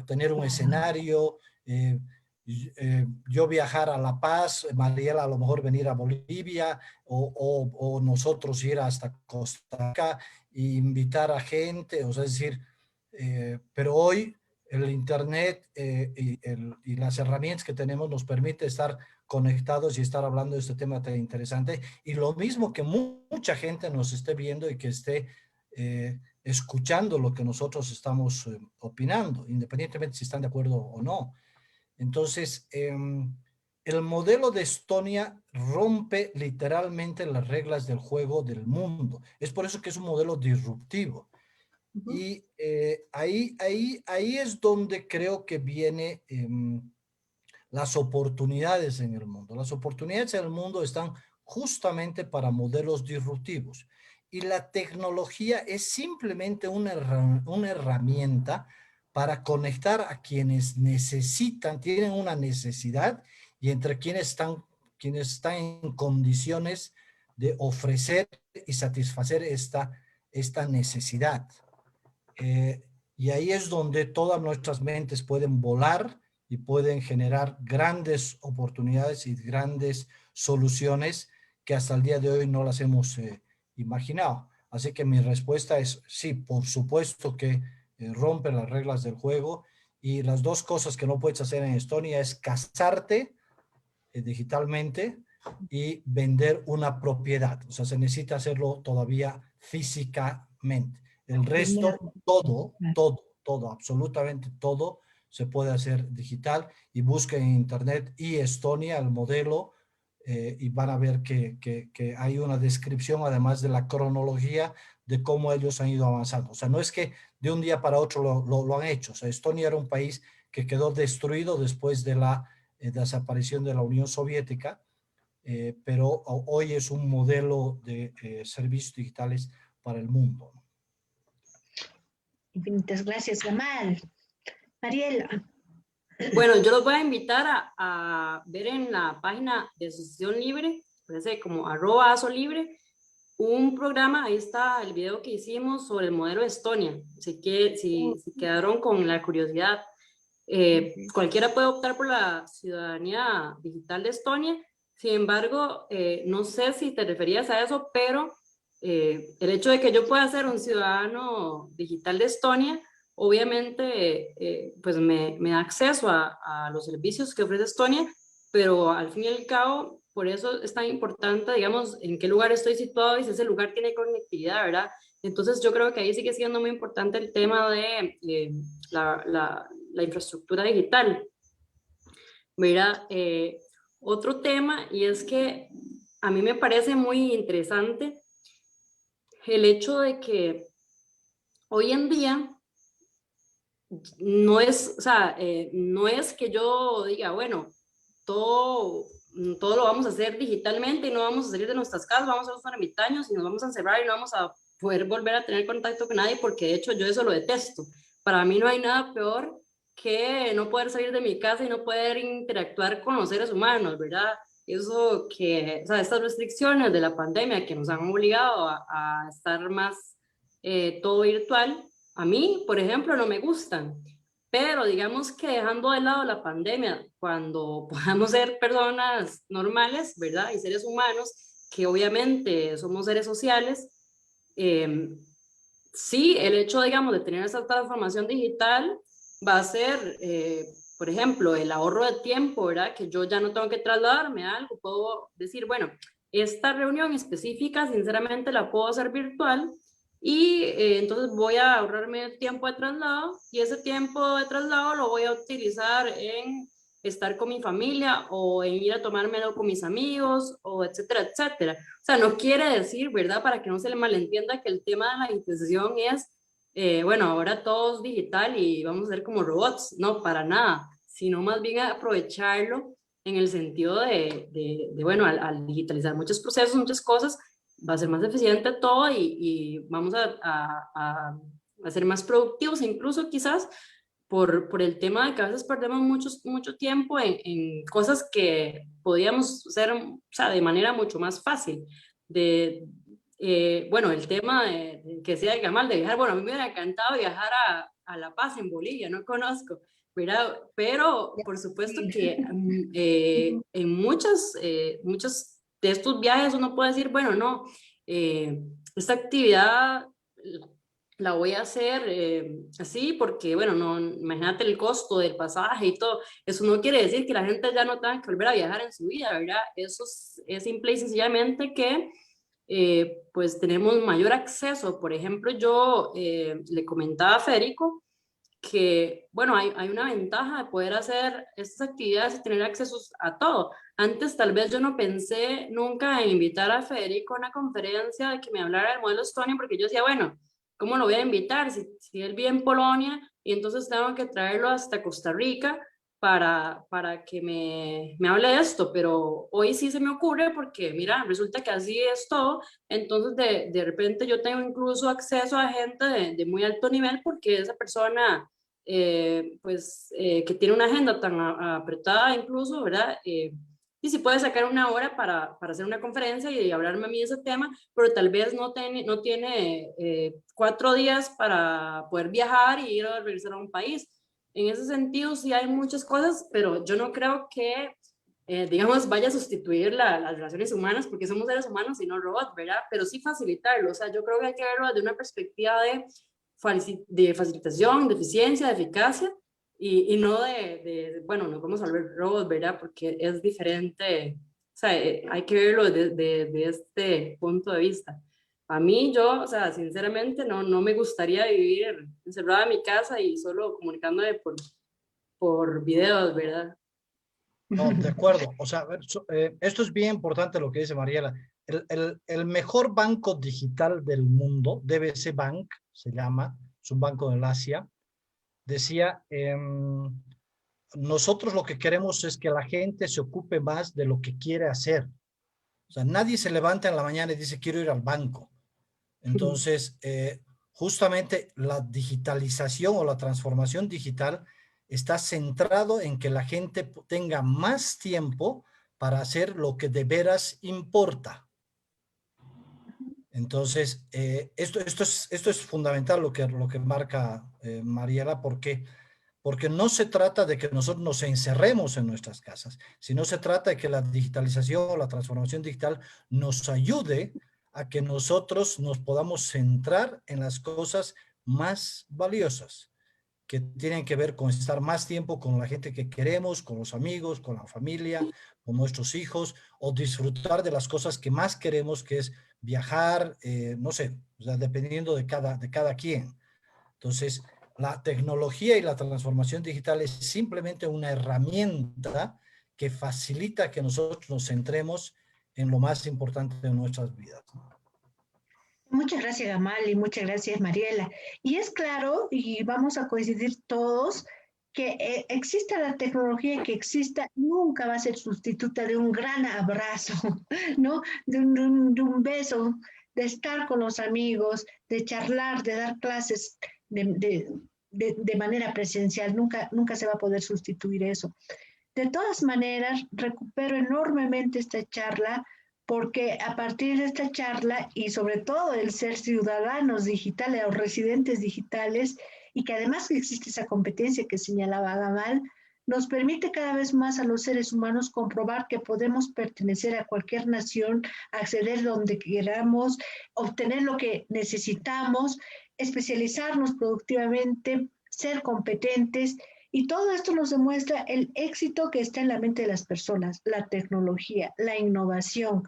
tener un escenario, yo viajar a La Paz, Mariela a lo mejor venir a Bolivia o nosotros ir hasta Costa Rica e invitar a gente, o sea, es decir, pero hoy el internet y las herramientas que tenemos nos permite estar conectados y estar hablando de este tema tan interesante, y lo mismo que mucha gente nos esté viendo y que esté escuchando lo que nosotros estamos opinando, independientemente si están de acuerdo o no. Entonces, el modelo de Estonia rompe literalmente las reglas del juego del mundo. Es por eso que es un modelo disruptivo. Y ahí es donde creo que viene las oportunidades en el mundo. Las oportunidades en el mundo están justamente para modelos disruptivos. Y la tecnología es simplemente una herramienta para conectar a quienes necesitan, tienen una necesidad, y entre quienes están en condiciones de ofrecer y satisfacer esta necesidad. Y ahí es donde todas nuestras mentes pueden volar y pueden generar grandes oportunidades y grandes soluciones que hasta el día de hoy no las hemos imaginado. Así que mi respuesta es sí, por supuesto que rompe las reglas del juego, y las dos cosas que no puedes hacer en Estonia es casarte digitalmente y vender una propiedad. O sea, se necesita hacerlo todavía físicamente. El resto, todo, absolutamente todo se puede hacer digital, y busquen en internet y Estonia, el modelo, y van a ver que hay una descripción, además de la cronología de cómo ellos han ido avanzando. O sea, no es que de un día para otro lo han hecho. O sea, Estonia era un país que quedó destruido después de la desaparición de la Unión Soviética, pero hoy es un modelo de servicios digitales para el mundo. Infinitas gracias, Gamal. Mariela. Bueno, yo los voy a invitar a ver en la página de Asociación Libre, parece como @asolibre, un programa. Ahí está el video que hicimos sobre el modelo de Estonia. Así que si quedaron con la curiosidad, cualquiera puede optar por la ciudadanía digital de Estonia. Sin embargo, no sé si te referías a eso, pero el hecho de que yo pueda ser un ciudadano digital de Estonia, obviamente, pues me da acceso a los servicios que ofrece Estonia, pero al fin y al cabo, por eso es tan importante, digamos, en qué lugar estoy situado y si ese lugar tiene conectividad, ¿verdad? Entonces yo creo que ahí sigue siendo muy importante el tema de la infraestructura digital. Mira, otro tema, y es que a mí me parece muy interesante el hecho de que hoy en día no es, o sea, no es que yo diga, bueno, todo lo vamos a hacer digitalmente y no vamos a salir de nuestras casas, vamos a ser los ermitaños y nos vamos a encerrar y no vamos a poder volver a tener contacto con nadie, porque de hecho yo eso lo detesto. Para mí no hay nada peor que no poder salir de mi casa y no poder interactuar con los seres humanos, ¿verdad? Eso que, o sea, estas restricciones de la pandemia que nos han obligado a estar más todo virtual, a mí, por ejemplo, no me gustan. Pero digamos que dejando de lado la pandemia, cuando podamos ser personas normales, ¿verdad? Y seres humanos, que obviamente somos seres sociales, sí, el hecho, digamos, de tener esa transformación digital va a ser, por ejemplo, el ahorro de tiempo, ¿verdad? Que yo ya no tengo que trasladarme a algo, puedo decir, bueno, esta reunión específica, sinceramente, la puedo hacer virtual, y entonces voy a ahorrarme el tiempo de traslado, y ese tiempo de traslado lo voy a utilizar en estar con mi familia o en ir a tomármelo con mis amigos, o etcétera, etcétera. O sea, no quiere decir, ¿verdad? Para que no se le malentienda, que el tema de la digitalización es, bueno, ahora todo es digital y vamos a ser como robots. No, para nada, sino más bien aprovecharlo en el sentido bueno, al digitalizar muchos procesos, muchas cosas, va a ser más eficiente todo, y vamos a ser más productivos, incluso quizás por el tema de que a veces perdemos mucho tiempo en cosas que podíamos hacer, o sea, de manera mucho más fácil. Bueno, el tema que sea de Gamal, de viajar, bueno, a mí me hubiera encantado viajar a La Paz, en Bolivia, no conozco, ¿verdad? Pero por supuesto que en muchos de estos viajes uno puede decir, bueno, no, esta actividad la voy a hacer así porque, bueno, no, imagínate el costo del pasaje y todo. Eso no quiere decir que la gente ya no tenga que volver a viajar en su vida, ¿verdad? Eso es simple y sencillamente que pues tenemos mayor acceso. Por ejemplo, yo le comentaba a Federico que, bueno, hay una ventaja de poder hacer estas actividades y tener acceso a todo. Antes tal vez yo no pensé nunca en invitar a Federico a una conferencia de que me hablara del modelo Estonia, porque yo decía, bueno, ¿cómo lo voy a invitar? Si él vive en Polonia y entonces tengo que traerlo hasta Costa Rica para que me hable de esto, pero hoy sí se me ocurre porque, mira, resulta que así es todo, entonces de repente yo tengo incluso acceso a gente de muy alto nivel porque esa persona, que tiene una agenda tan apretada incluso, ¿verdad? Y si puede sacar una hora para hacer una conferencia y hablarme a mí de ese tema, pero tal vez no tiene 4 días para poder viajar y ir a regresar a un país. En ese sentido, sí hay muchas cosas, pero yo no creo que, digamos, vaya a sustituir las relaciones humanas, porque somos seres humanos y no robots, ¿verdad? Pero sí facilitarlo. O sea, yo creo que hay que verlo desde una perspectiva de facilitación, de eficiencia, de eficacia, y no bueno, no vamos a volver robots, ¿verdad? Porque es diferente. O sea, hay que verlo de este punto de vista. A mí, yo, o sea, sinceramente, no me gustaría vivir encerrada en mi casa y solo comunicándome por videos, ¿verdad? No, de acuerdo. O sea, a ver, esto es bien importante lo que dice Mariela. El mejor banco digital del mundo, DBS Bank, se llama, es un banco del Asia, decía, nosotros lo que queremos es que la gente se ocupe más de lo que quiere hacer. O sea, nadie se levanta en la mañana y dice, quiero ir al banco. Entonces, justamente la digitalización o la transformación digital está centrado en que la gente tenga más tiempo para hacer lo que de veras importa. Entonces, esto es fundamental lo que marca Mariela, porque no se trata de que nosotros nos encerremos en nuestras casas, sino se trata de que la digitalización o la transformación digital nos ayude a que nosotros nos podamos centrar en las cosas más valiosas, que tienen que ver con estar más tiempo con la gente que queremos, con los amigos, con la familia, con nuestros hijos, o disfrutar de las cosas que más queremos, que es viajar, no sé, o sea, dependiendo de cada quien. Entonces, la tecnología y la transformación digital es simplemente una herramienta que facilita que nosotros nos centremos en lo más importante de nuestras vidas. Muchas gracias, Gamal, y muchas gracias, Mariela. Y es claro, y vamos a coincidir todos, que exista la tecnología que exista, nunca va a ser sustituta de un gran abrazo, ¿no? De un beso, de estar con los amigos, de charlar, de dar clases de manera presencial. Nunca se va a poder sustituir eso. De todas maneras, recupero enormemente esta charla porque a partir de esta charla y sobre todo el ser ciudadanos digitales o residentes digitales y que además existe esa competencia que señalaba Gamal, nos permite cada vez más a los seres humanos comprobar que podemos pertenecer a cualquier nación, acceder donde queramos, obtener lo que necesitamos, especializarnos productivamente, ser competentes. Y todo esto nos demuestra el éxito que está en la mente de las personas, la tecnología, la innovación.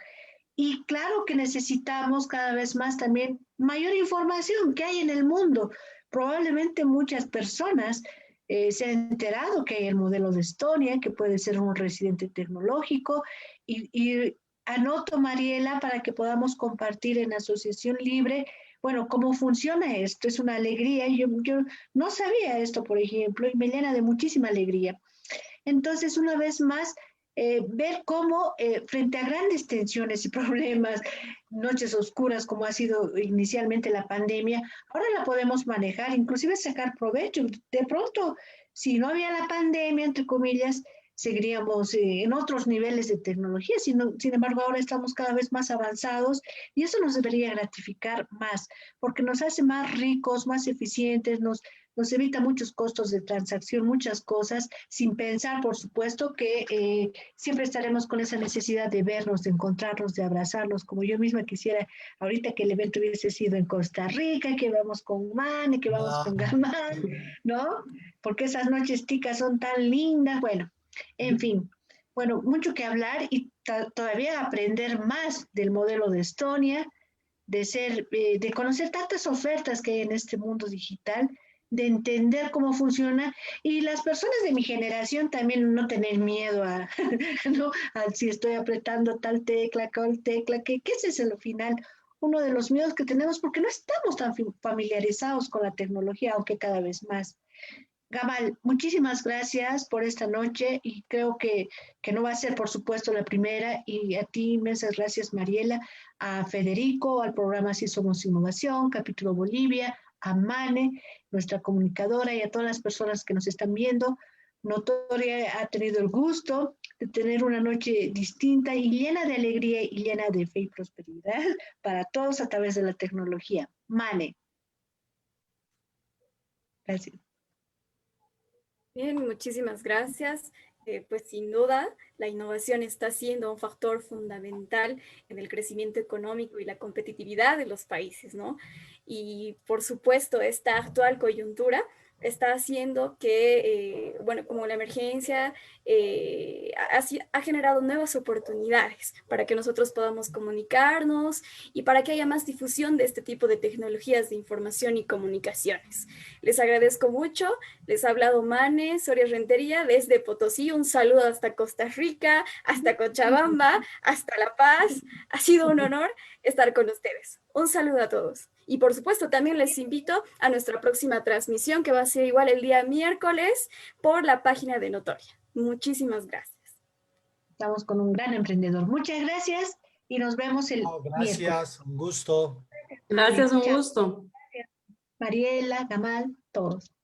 Y claro que necesitamos cada vez más también mayor información que hay en el mundo. Probablemente muchas personas se han enterado que hay el modelo de Estonia, que puede ser un residente tecnológico, y anoto, Mariela, para que podamos compartir en Asociación Libre, bueno, cómo funciona esto. Es una alegría. Yo no sabía esto, por ejemplo, y me llena de muchísima alegría. Entonces, una vez más, ver cómo frente a grandes tensiones y problemas, noches oscuras como ha sido inicialmente la pandemia, ahora la podemos manejar, inclusive sacar provecho. De pronto, si no había la pandemia, entre comillas, seguiríamos en otros niveles de tecnología. Sin embargo, ahora estamos cada vez más avanzados y eso nos debería gratificar más, porque nos hace más ricos, más eficientes, nos nos evita muchos costos de transacción, muchas cosas, sin pensar, por supuesto, que siempre estaremos con esa necesidad de vernos, de encontrarnos, de abrazarnos, como yo misma quisiera ahorita que el evento hubiese sido en Costa Rica, que vamos con Mane, que vamos con Gamal, ¿no? Porque esas noches ticas son tan lindas, bueno, en fin. Bueno, mucho que hablar y todavía aprender más del modelo de Estonia, de conocer tantas ofertas que hay en este mundo digital, de entender cómo funciona y las personas de mi generación también no tener miedo a, ¿no? A si estoy apretando tal tecla, cual tecla, que ese es el final, uno de los miedos que tenemos porque no estamos tan familiarizados con la tecnología, aunque cada vez más. Gamal, muchísimas gracias por esta noche y creo que no va a ser, por supuesto, la primera. Y a ti, inmensas gracias, Mariela, a Federico, al programa Así Somos Innovación, Capítulo Bolivia, a Mane, nuestra comunicadora, y a todas las personas que nos están viendo. Notoria ha tenido el gusto de tener una noche distinta y llena de alegría y llena de fe y prosperidad para todos a través de la tecnología. Mane. Gracias. Bien, muchísimas gracias. Pues sin duda, la innovación está siendo un factor fundamental en el crecimiento económico y la competitividad de los países, ¿no? Y por supuesto, esta actual coyuntura está haciendo que, bueno, como la emergencia ha generado nuevas oportunidades para que nosotros podamos comunicarnos y para que haya más difusión de este tipo de tecnologías de información y comunicaciones. Les agradezco mucho. Les ha hablado Mane Soria Rentería desde Potosí. Un saludo hasta Costa Rica, hasta Cochabamba, hasta La Paz. Ha sido un honor estar con ustedes. Un saludo a todos. Y por supuesto también les invito a nuestra próxima transmisión, que va a ser igual el día miércoles por la página de Notoria. Muchísimas gracias. Estamos con un gran emprendedor. Muchas gracias y nos vemos el Gracias, miércoles. un gusto. Gracias, un Chao. gusto. Mariela, Gamal, todos.